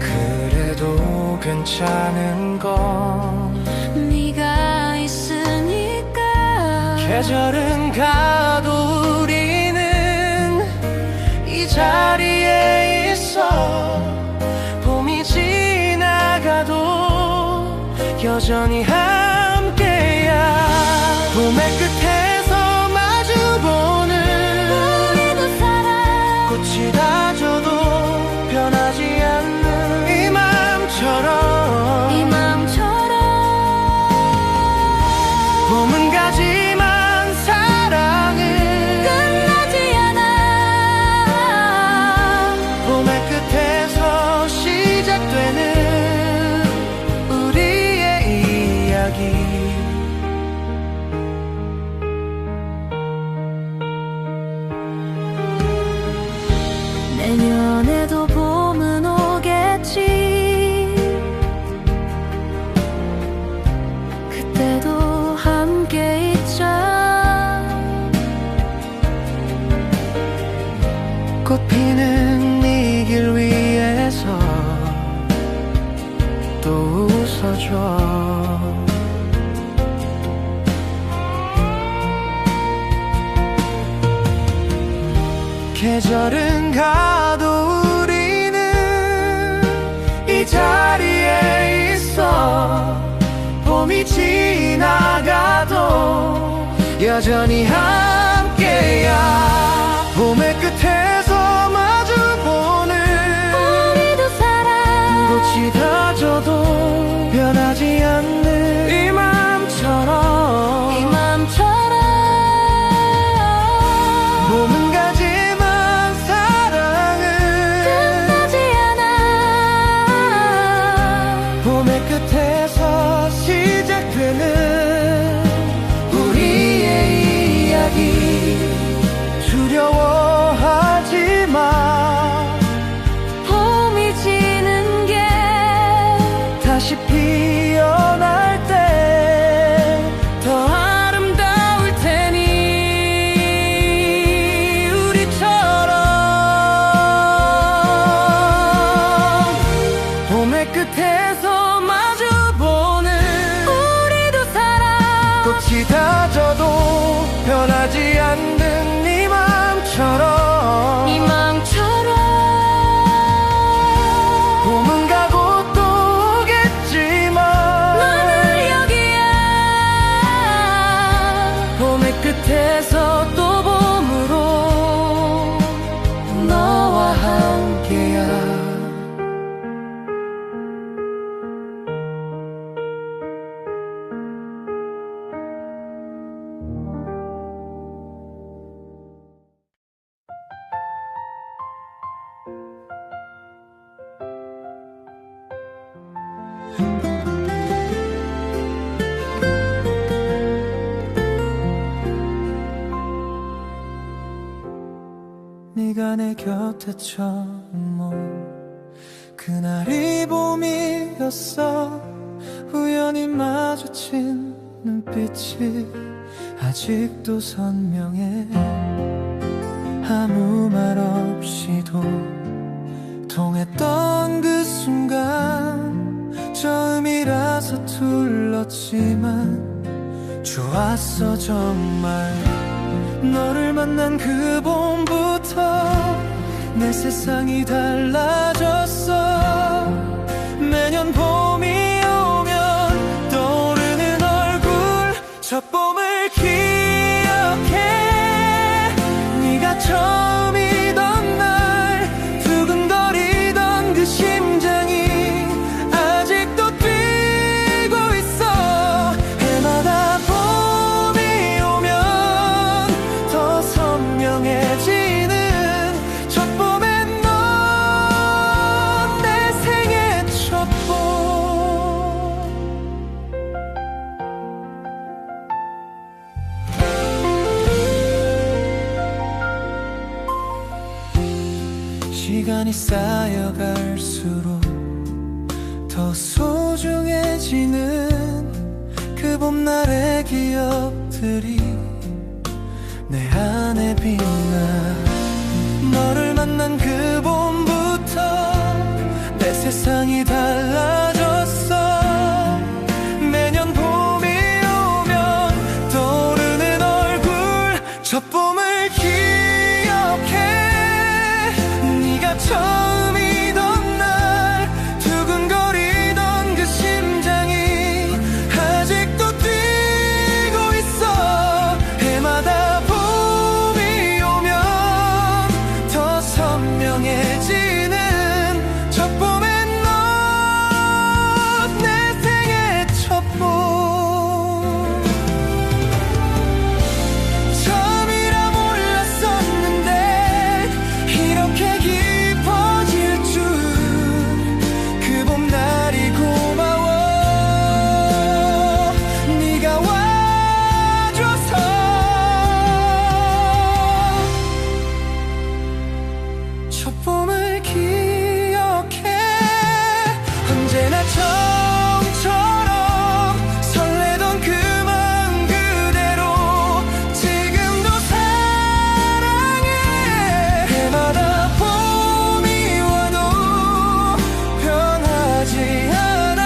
그래도 괜찮은 건 네가 있으니까. 계절은 가도 우리는 이 자리에 있어. 봄이 지나가도 여전히 함께야. 봄의 끝에서 마주보는 우리도 살아. 꽃이 다져도 변하지 않는 이 맘처럼. 이 맘처럼. 봄은 가지만 사랑은 끝나지 않아. 봄의 끝에서 시작되는 우리의 이야기. 내년에도 봄은 오겠지. 그때도 함께 있자. 꽃 피는 이 길 위에서 또 웃어줘. 계절은 가도 우리는 이 자리에 있어. 봄이 지나가도 여전히 함께야. 봄의 끝에서 마주보는 우리도 살아. 꽃이 다져도 변하지 않는 이 맘처럼. 이 맘처럼. 봄은 가지만 사랑은 끝나지 않아. 봄의 끝에서 시작되는 우리의 이야기. 두려워하지 마. 봄이 지는 게 다시 피어날 때 더 아름다울 테니. 우리처럼 봄의 끝에서 마주보는 우리도 살아. 꽃이 다져도 변하지 않는 네 맘처럼. 이 맘처럼. 봄은 가고 또 오겠지만 너는 여기야. 봄의 끝에서 또 봄으로 너와 함께야. 네가 내 곁에 처음 온 그날이 봄이었어. 우연히 마주친 눈빛이 아직도 선명해. 아무 말 없이도 통했던 그 순간 처음이라서 둘렀지만 좋았어 정말. 너를 만난 그 봄부터 내 세상이 달라졌어. 매년 봄이 오면 떠오르는 얼굴, 첫 봄을 기억해. 네가 처음이던 날 두근거리던 그 심장이 아직도 뛰고 있어. 해마다 봄이 오면 더 선명해지 시간이 쌓여갈수록 더 소중해지는 그 봄날의 기억들이 내 안에 빛나. 너를 만난 그 봄부터 내 세상이 달라졌어. 매년 봄이 오면 떠오르는 얼굴, 첫 봄을 기억해. 네가 처음이던 날 두근거리던 그 심장이 아직도 뛰고 있어. 해마다 봄이 오면 더 선명해지는 첫 봄엔 너, 내 생의 첫 봄. 처음이라 몰랐었는데 이렇게 깊어질 줄. 그 봄날이 고마워. 네가 와줘서. 첫 봄을 기억해. 언제나 처음처럼 설레던 그 마음 그대로 지금도 사랑해. 해마다 봄이 와도 변하지 않아.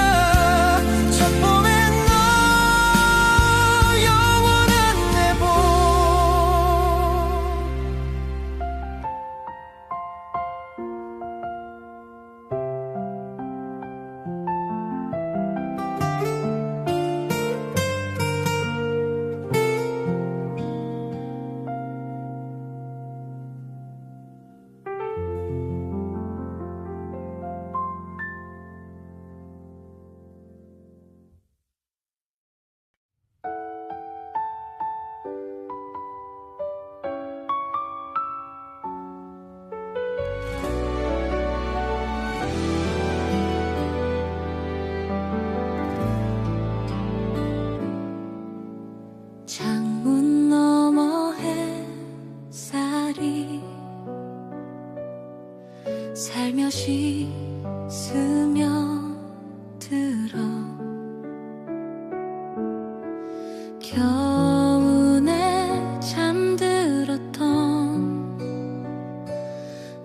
첫 봄엔 너, 영원한 내 봄. 창문 너머 햇살이 살며시 스며들어 겨우내 잠들었던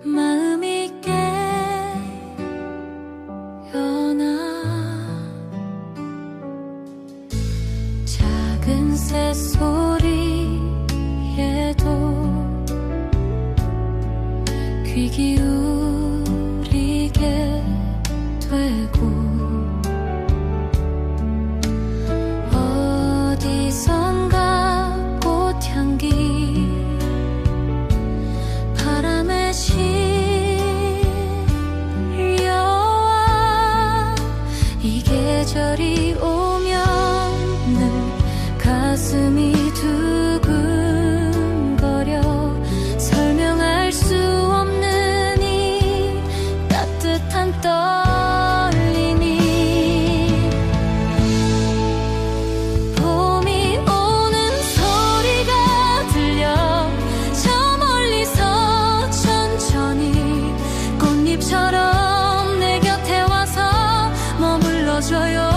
마음이 깨어나. 작은 새소리에도 귀 기울이게 되고 어디선가 꽃향기 바람에 실려와. 이 계절이 오면은 가슴이 두근거려. 설명할 수 없는 이 따뜻한 떨림이. 봄이 오는 소리가 들려. 저 멀리서 천천히 꽃잎처럼 내 곁에 와서 머물러줘요.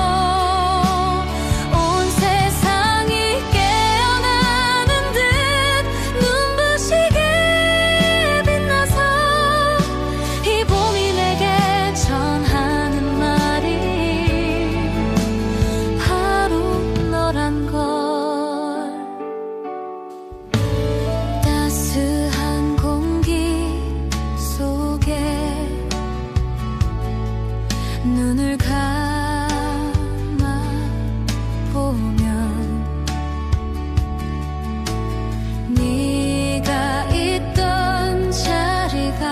온 세상이 깨어나는 듯 눈부시게 빛나서 이 봄이 내게 전하는 말이 바로 너란 걸. 따스한 공기 속에 눈을 감아 보면 네가 있던 자리가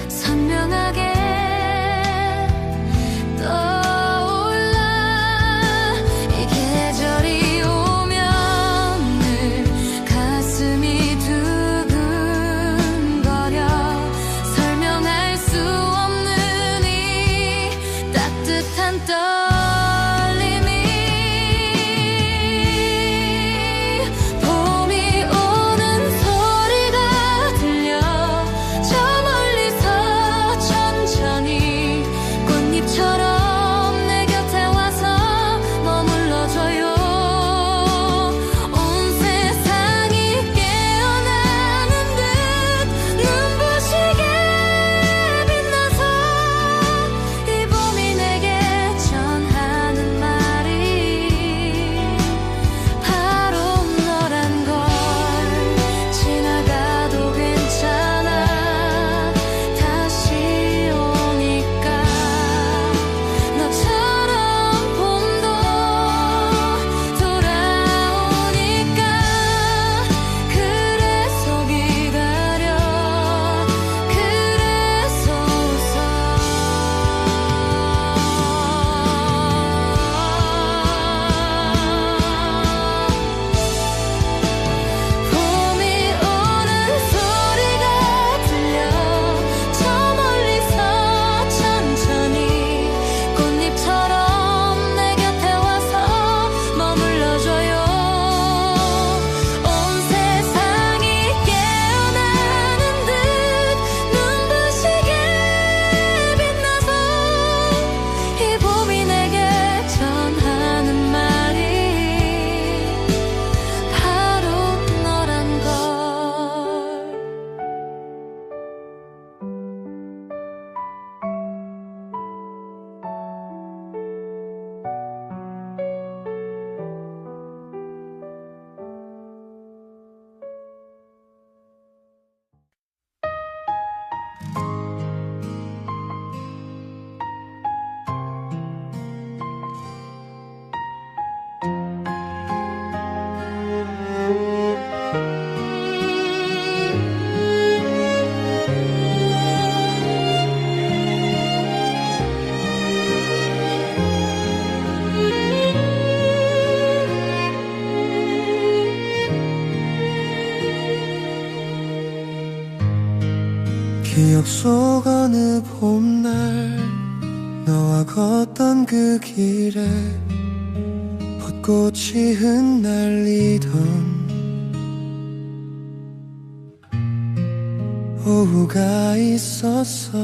선명하게 떠올라. 이 계절이 오면은 가슴이 두근거려. 설명할 수 없는 이 따뜻한 떨림이. 봄이 오는 소리가 들려. 기억 속 어느 봄날 너와 걷던 그 길에 벚꽃이 흩날리던 오후가 있었어.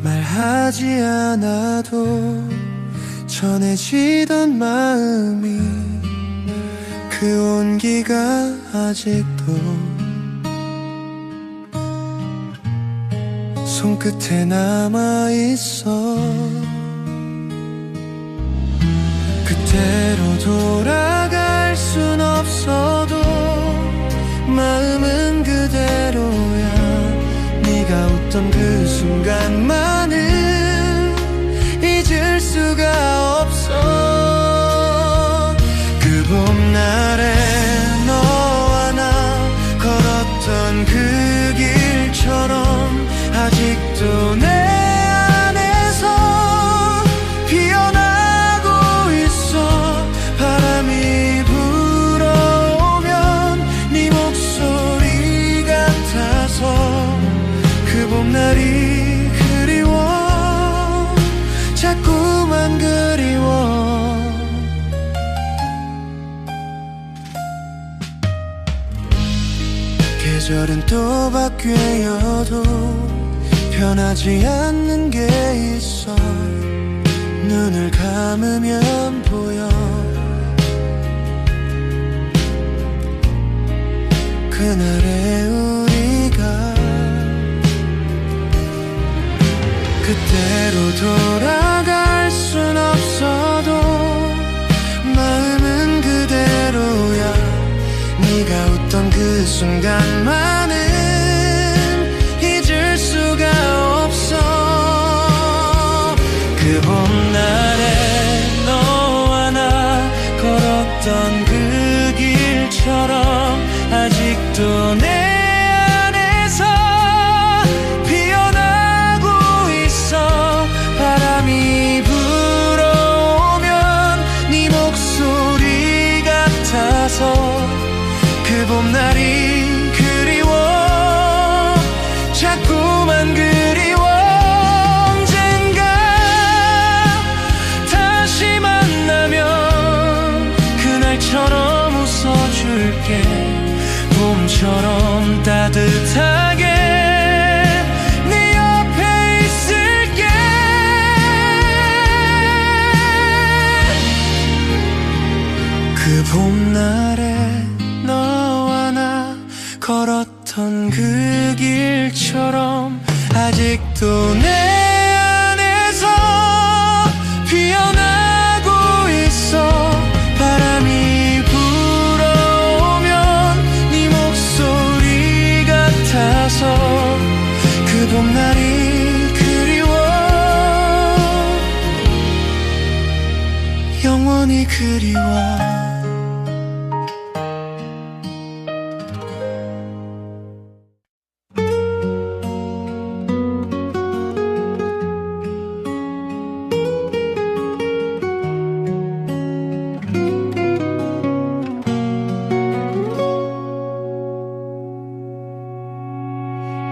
말하지 않아도 전해지던 마음이 그 온기가 아직도 손끝에 남아있어. 그때로 돌아갈 순 없어도 마음은 그대로야. 네가 웃던 그 순간만은 잊을 수가 없어. 그 봄날에 너와 나 걸었던 그 길처럼 아직도 내 안에서 피어나고 있어. 바람이 불어오면 네 목소리 같아서 그 봄날이 그리워. 자꾸만 그리워. 계절은 또 바뀌어도 변하지 않는 게 있어. 눈을 감으면 보여. 그날의 우리가 그때로 돌아갈 순 없어도 마음은 그대로야. 네가 웃던 그 순간만은 잊을 수가 없어. 그 봄날에 너와 나 걸었던 그 길처럼 아직도 내 안에서 피어나고 있어. 바람이 불어오면 네 목소리 같아서 그 봄날이 그리워. 자꾸만 그리워. 언젠가 다시 만나면 그날처럼 웃어줄게. 봄처럼 따뜻하게 네 옆에 있을게. 그 봄날에 너와 나 걸었던 그 길처럼 아직도 내 안에서 피어나고 있어. 바람이 불어오면 네 목소리 같아서 그 봄날이 그리워. 영원히 그리워.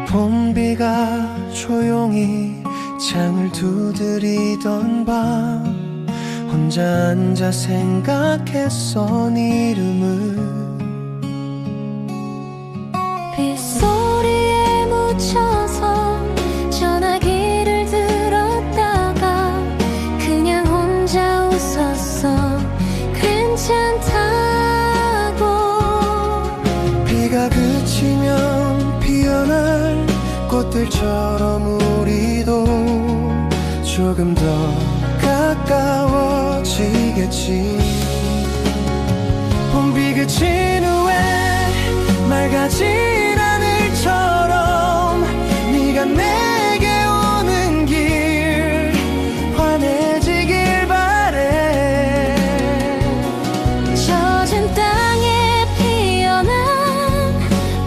봄비가 조용히 창을 두드리던 밤 혼자 앉아 생각했어 네 이름을. 빗소리에 묻혀서 전화기를 들었다가 그냥 혼자 웃었어. 괜찮다고. 비가 그치면 피어날 꽃들처럼 우리도 조금 더 가까워지겠지. 봄비 그친 후에 맑아진 하늘처럼 네가 내게 오는 길 환해지길 바래. 젖은 땅에 피어난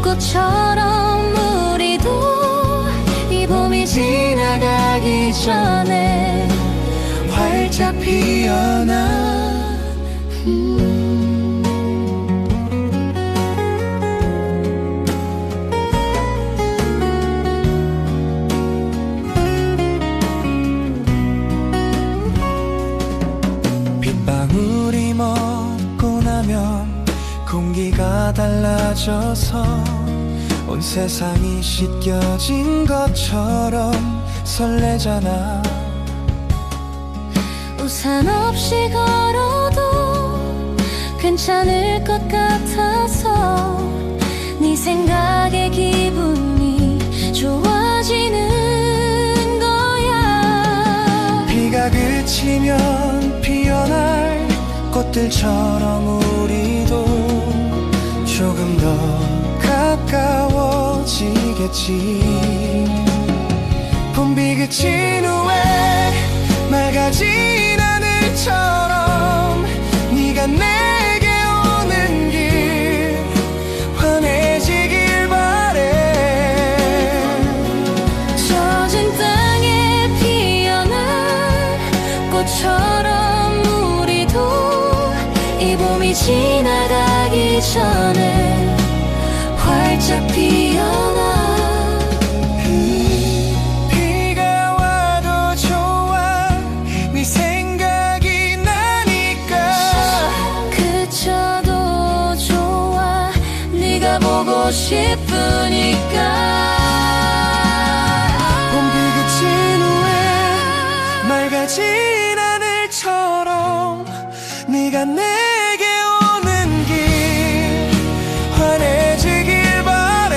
꽃처럼 우리도 이 봄이 지나가기 전에 활짝 피어나. 사라져서 온 세상이 씻겨진 것처럼 설레잖아. 우산 없이 걸어도 괜찮을 것 같아서 네 생각에 기분이 좋아지는 거야. 비가 그치면 피어날 꽃들처럼 우리도 조금 더 가까워지겠지. 봄비 그친 후에 맑아진 하늘처럼 네가 내게 오는 길 환해지길 바래. 젖은 땅에 피어난 꽃처럼 우리도 이 봄이 지나가기 전에 활짝 피어나. 비가 와도 좋아 네 생각이 나니까. 그쳐도 좋아 네가 보고 싶으니까. 봄비 그친 후에 맑아진 하늘처럼 네가 내게 오는 길 환해지길 바래.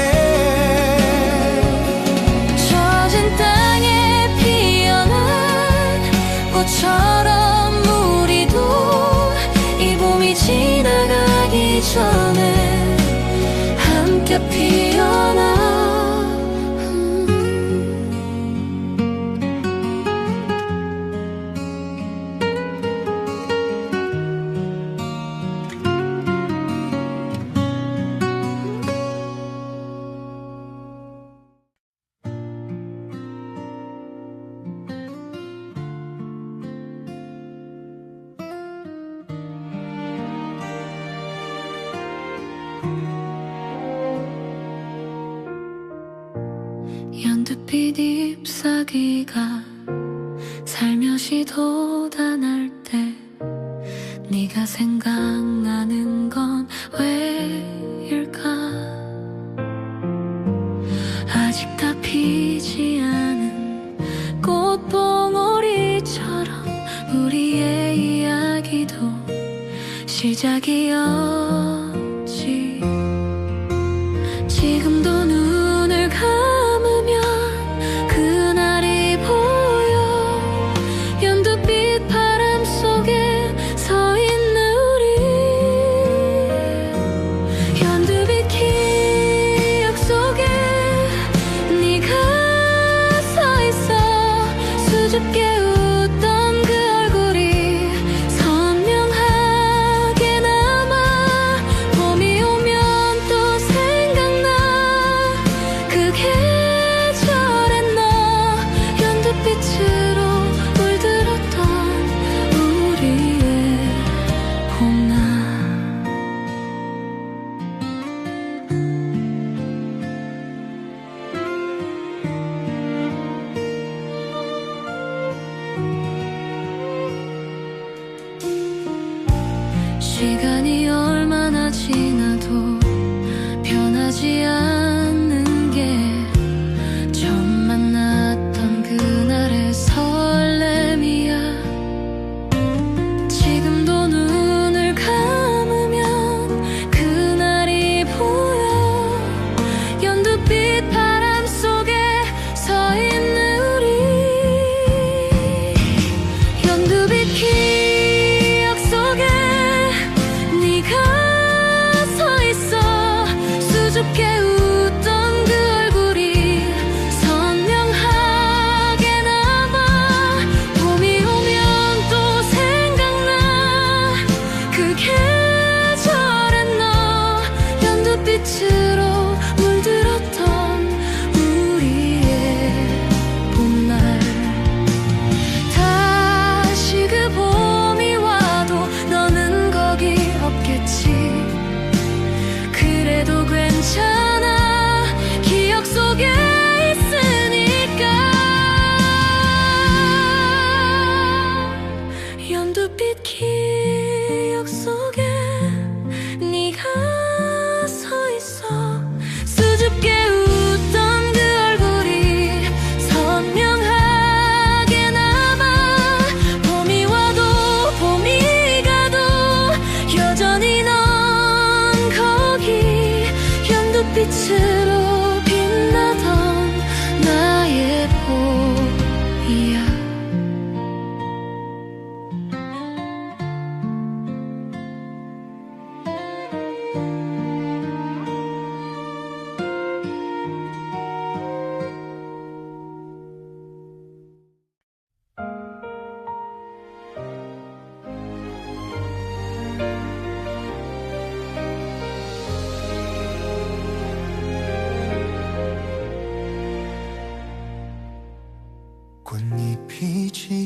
젖은 땅에 피어난 꽃처럼 우리도 이 봄이 지나가기 전에 함께 피어나. 연두빛 잎사귀가 살며시 돋아날 때 네가 생각나는 건 왜일까. 아직 다 피지 않은 꽃봉오리처럼 우리의 이야기도 시작이었지. 지금도 눈을 감으면 그날이 보여. 연두빛 바람 속에 서 있는 우리. 연두빛 기억 속에 네가 서 있어. 수줍게 웃던 그 얼굴이 선명하게 남아.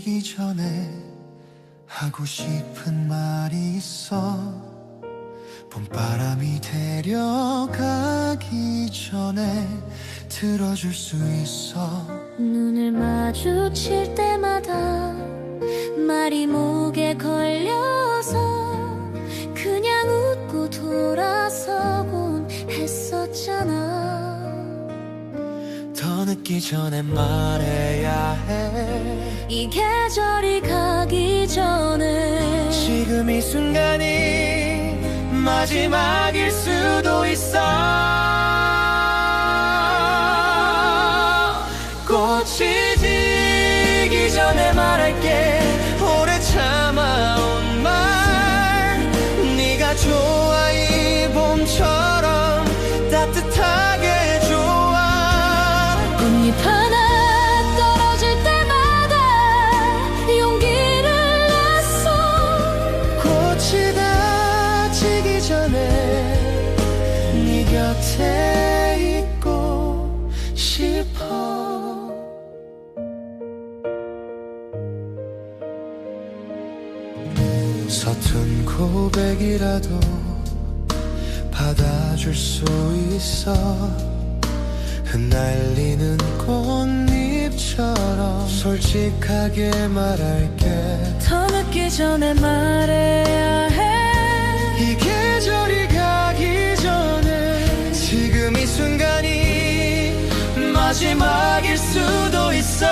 지기 전에 하고 싶은 말이 있어. 봄바람이 데려가기 전에 들어줄 수 있어. 눈을 마주칠 때마다 말이 목에 걸려서 그냥 웃고 돌아서곤 했었잖아. 더 늦기 전에 말해야 해. 이 계절이 가기 전에 지금 이 순간이 마지막일 수도 있어. 꽃이 지기 전에 말할게. 오래 참아온 말. 네가 좋아 이 봄처럼 따뜻하게 좋아. 꽃잎 하나 떨어질 때마다 용기를 냈어. 꽃이 다 지기 전에 네 곁에 있고 싶어. 서툰 고백이라도 받아줄 수 있어. 흩날리는 꽃잎처럼 솔직하게 말할게. 더 늦기 전에 말해야 해. 이 계절이 가기 전에 지금 이 순간이 마지막일 수도 있어.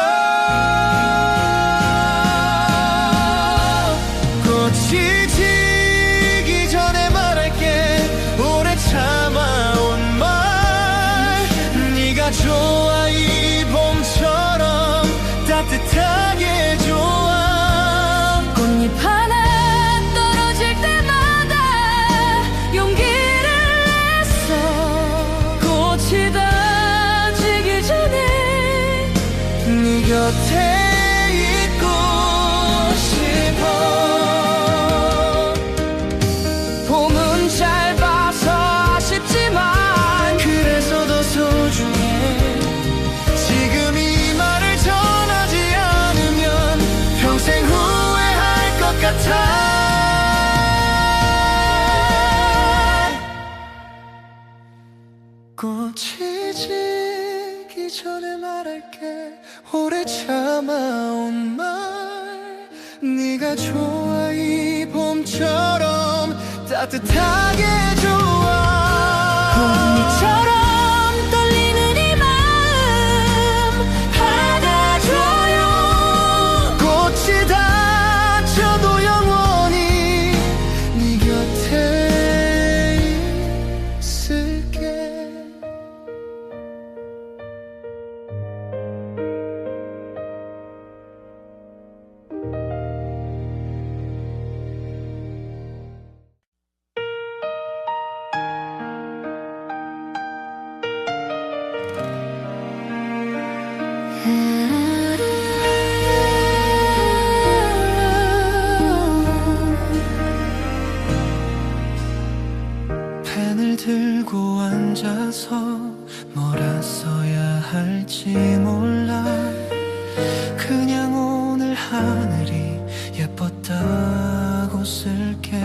꽃이 지기 전에 말할게. 오래 참아온 말. 네가 좋아 이 봄처럼 따뜻하게 좋아. 꽃잎 하나 떨어질 때마다 용기를 냈어. 꽃이 다 지기 전에 네 곁에 있고 싶어. 봄은 짧아서 아쉽지만 그래서 더 소중해. 지금 이 말을 전하지 않으면 평생 후회할 것 같아. 꽃이 지기 전에 말할게. 오래 참아온 말. 네가 좋아 이 봄처럼 따뜻하게 좋아. 꽃잎처럼 떨리는 이 마음 받아줘요. 꽃이 다쳐도 영원히 네 곁에 있을게. 펜을 들고 앉아서 뭐라 써야 할지 몰라. 그냥 오늘 하늘이 예뻤다고 쓸게.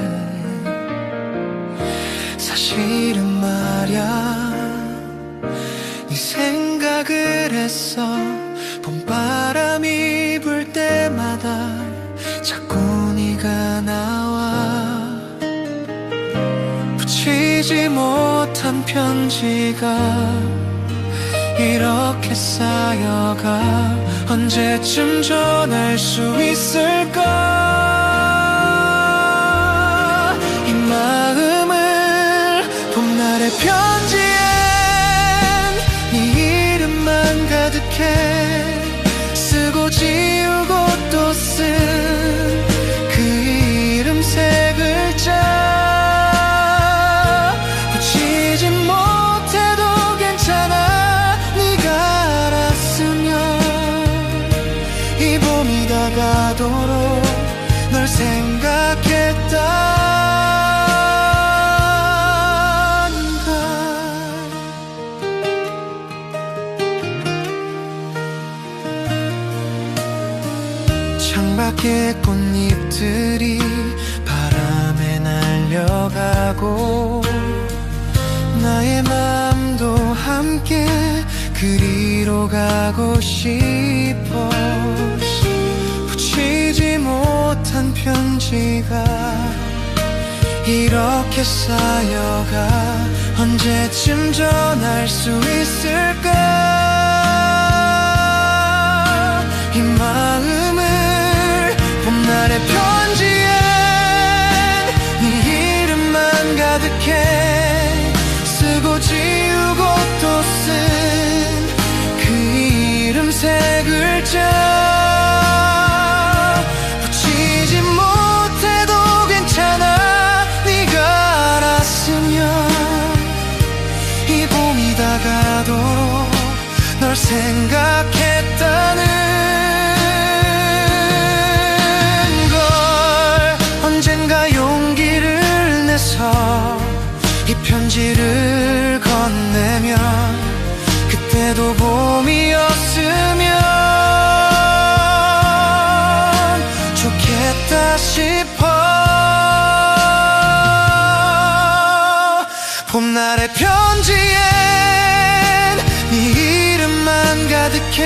사실은 말야 네 생각을 했어. 봄바람이 불 때마다 자꾸 네가 나와. 붙이지 못한 편지가 이렇게 쌓여가. 언제쯤 전할 수 있을까. 이 마음을 봄날의 편지엔 네 이름만 가득해. 쓰고 지우고 또 쓴 그 이름 세 글자. 붙이지 못해도 괜찮아. 네가 알았으면 이 봄이 다가도록 널 생각했다. 창밖에 꽃잎들이 바람에 날려가고 나의 맘도 함께 그리로 가고 싶어. 붙이지 못한 편지가 이렇게 쌓여가 언제쯤 전할 수 있을까. 이 마음을 봄날의 편지엔 네 이름만 가득해 쓰고 지우고 또 쓴 그 이름 세 글자. 붙이지 못해도 괜찮아. 네가 알았으면 이 봄이 다가도록 널 생각했다는 걸. 언젠가 용기를 내서 이 편지를 건네면 그때도 봄이었으면 좋겠다 싶어. 봄날의 편지엔 네 이름만 가득해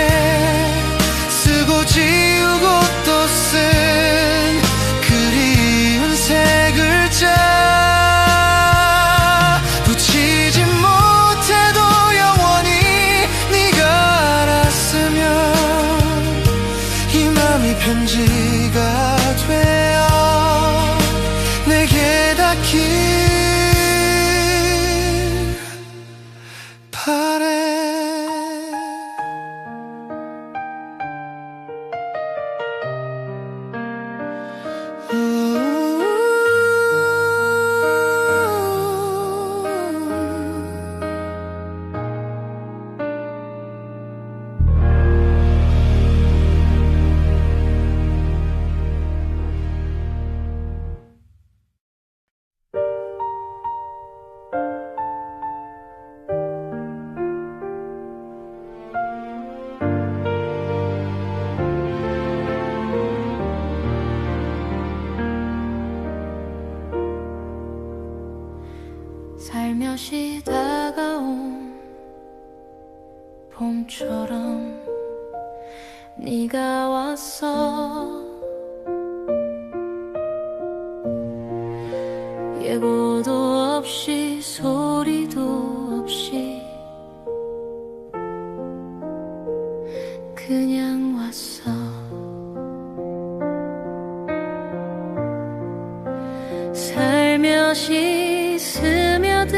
쓰고 지우고 또 쓴 그리운 세 글자. 붙이지 못해도 영원히 네가 알았으면 이 맘이 편지가 되어 내게 닿길 바래. 살며시 다가온 봄처럼 네가 왔어. 예고도 없이 소리도 없이 그냥 왔어. 살며시 스며든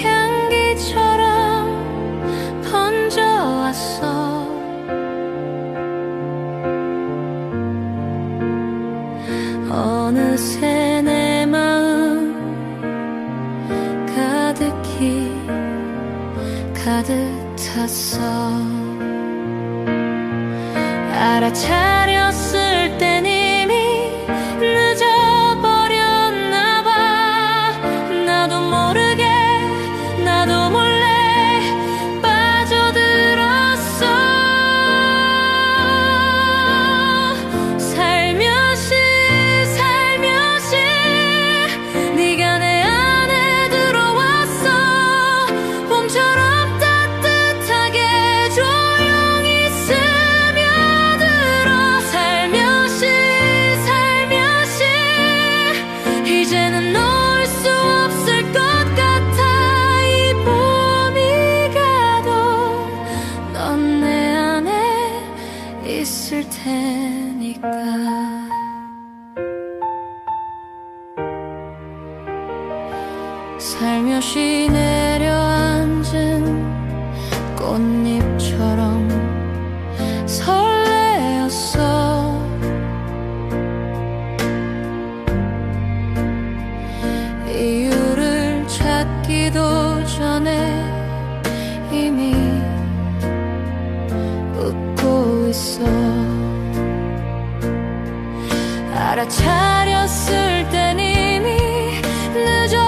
향기처럼 번져왔어. 어느새 내 마음 가득히 가득 찼어. 알아차렸을 땐 이미 늦어버렸나 봐. 나도 모르게 나도 몰래 빠져들었어. 살며시 살며시 네가 내 안에 들어왔어. 봄처럼 따뜻하게 조용히 스며들어. 살며시 살며시 이제는 놓을 수 없을 것 같아. 이 봄이 가도 넌 내 안에 있을 테니까. 살며시 내려앉은 꽃잎처럼 설레었어. 이유를 찾기도 전에 이미 웃고 있어. 알아차렸을 땐 이미 늦어버렸나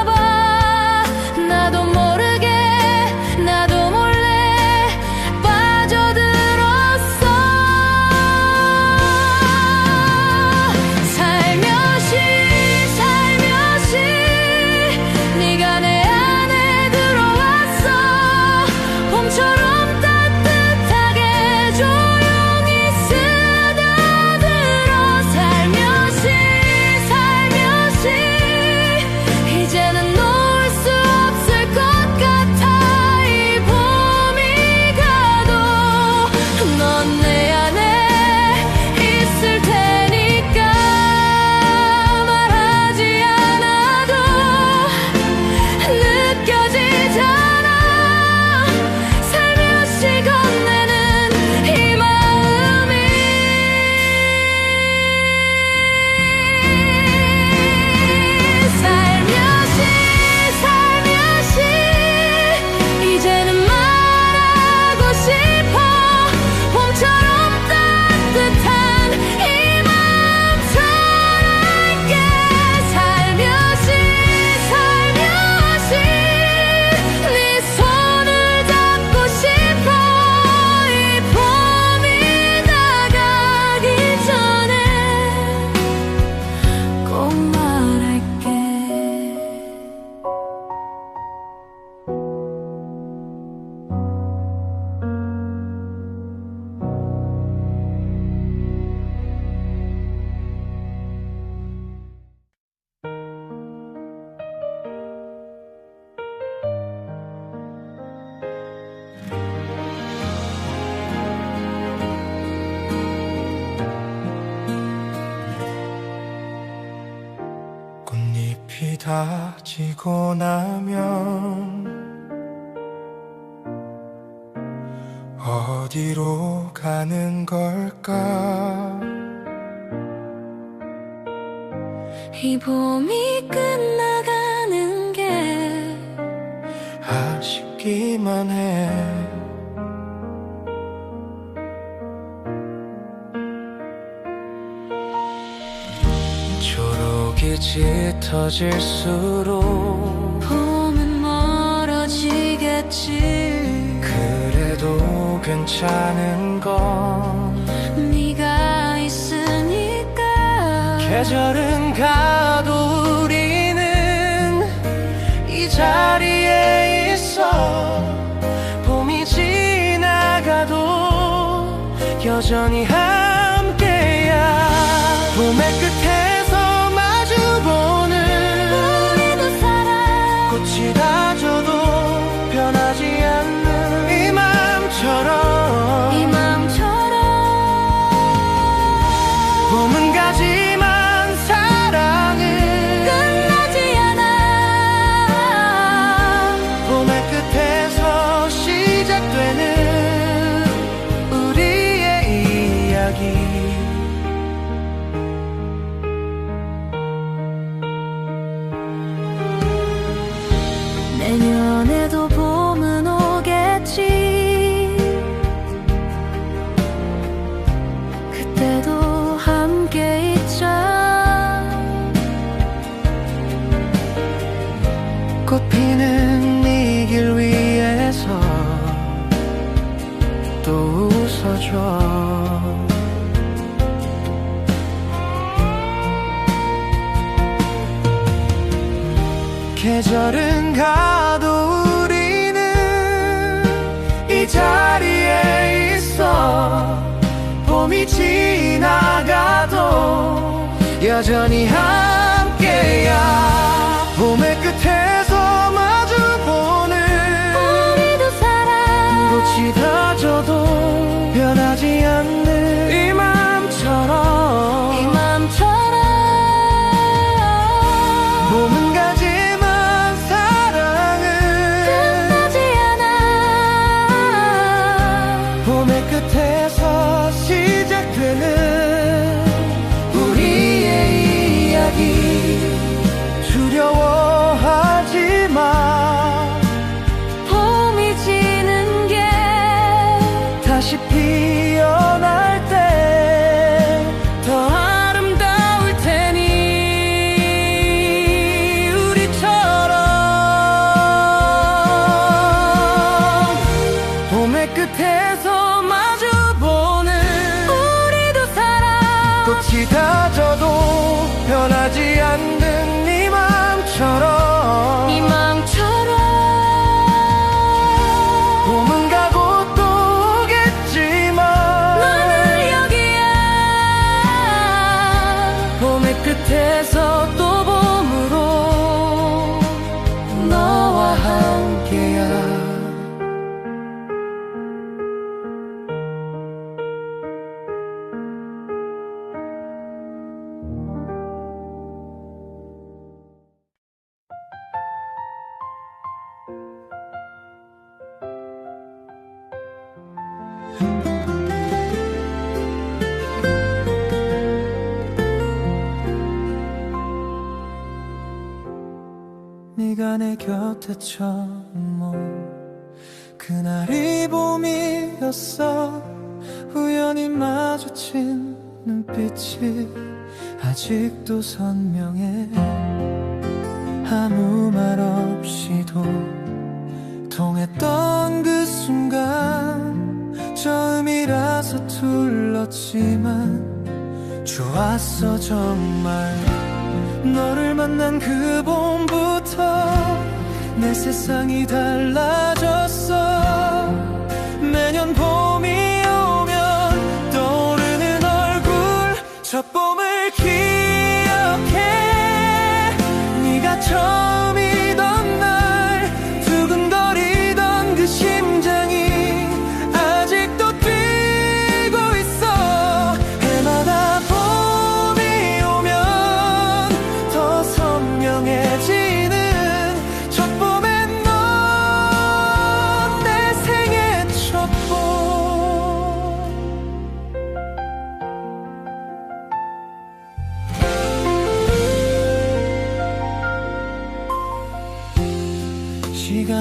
봐. 나도 모르게 나도 몰래 빠져들었어. 다 지고 나면 어디로 가는 걸까? 이 봄이 끝나가는 게 아쉽기만 해. 초록이 짙어질수록 봄은 멀어지겠지. 그래도 괜찮은 건 네가 있으니까. 계절은 가도 우리는 이 자리에 있어. 봄이 지나가도 여전히 함께야. 봄의 끝에서 마주보는 우리도 살아. 꽃이 다져도 변하지 않는 이 맘처럼. 이 맘처럼. 봄은 가지만 사랑은 끝나지 않아. 봄의 끝에서 시작되는 우리의 이야기. 내년에도 봄은 오겠지. 그때도 함께 있자. 꽃 피는 이 길 위에서 또 웃어줘. 계절은 가도 우리는 이 자리에 있어. 봄이 지나가도 여전히 함께야. 봄의 끝에서 마주보는 우리도 살아. 꽃이 다져도 변하지 않는 이 맘처럼. 이 맘처럼. 봄은 가지만 사랑은 끝나지 않아. 봄의 끝에서 시작되는 우리의 이야기. 두려워하지 마. 봄이 지는 게 다시 피어날 때 더 아름다울 테니. 우리처럼 봄의 끝에서 마주보는 우리도 살아. 꽃이 다져도 변하지 않는 네 맘처럼. 이 맘처럼. 봄은 가고 또 오겠지만 너는 여기야. 봄의 끝에서 또 봄으로 너와 함께야. 네가 내 곁에 처음 온 그날이 봄이었어. 우연히 마주친 눈빛이 아직도 선명해. 아무 말 없이도 통했던 그 순간 처음이라서 둘렀지만 좋았어 정말. 너를 만난 그 봄부터 내 세상이 달라졌어. 매년 봄이 오면 떠오르는 얼굴, 첫 봄을 기억해. 네가 처음이던 날 두근거리던 그 심장이 아직도 뛰고 있어. 해마다 봄이 오면 더 선명해지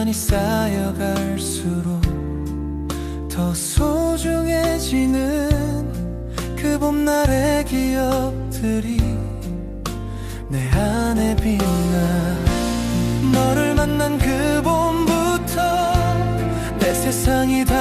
시간이 쌓여갈수록 더 소중해지는 그 봄날의 기억들이 내 안에 빛나. 너를 만난 그 봄부터 내 세상이 다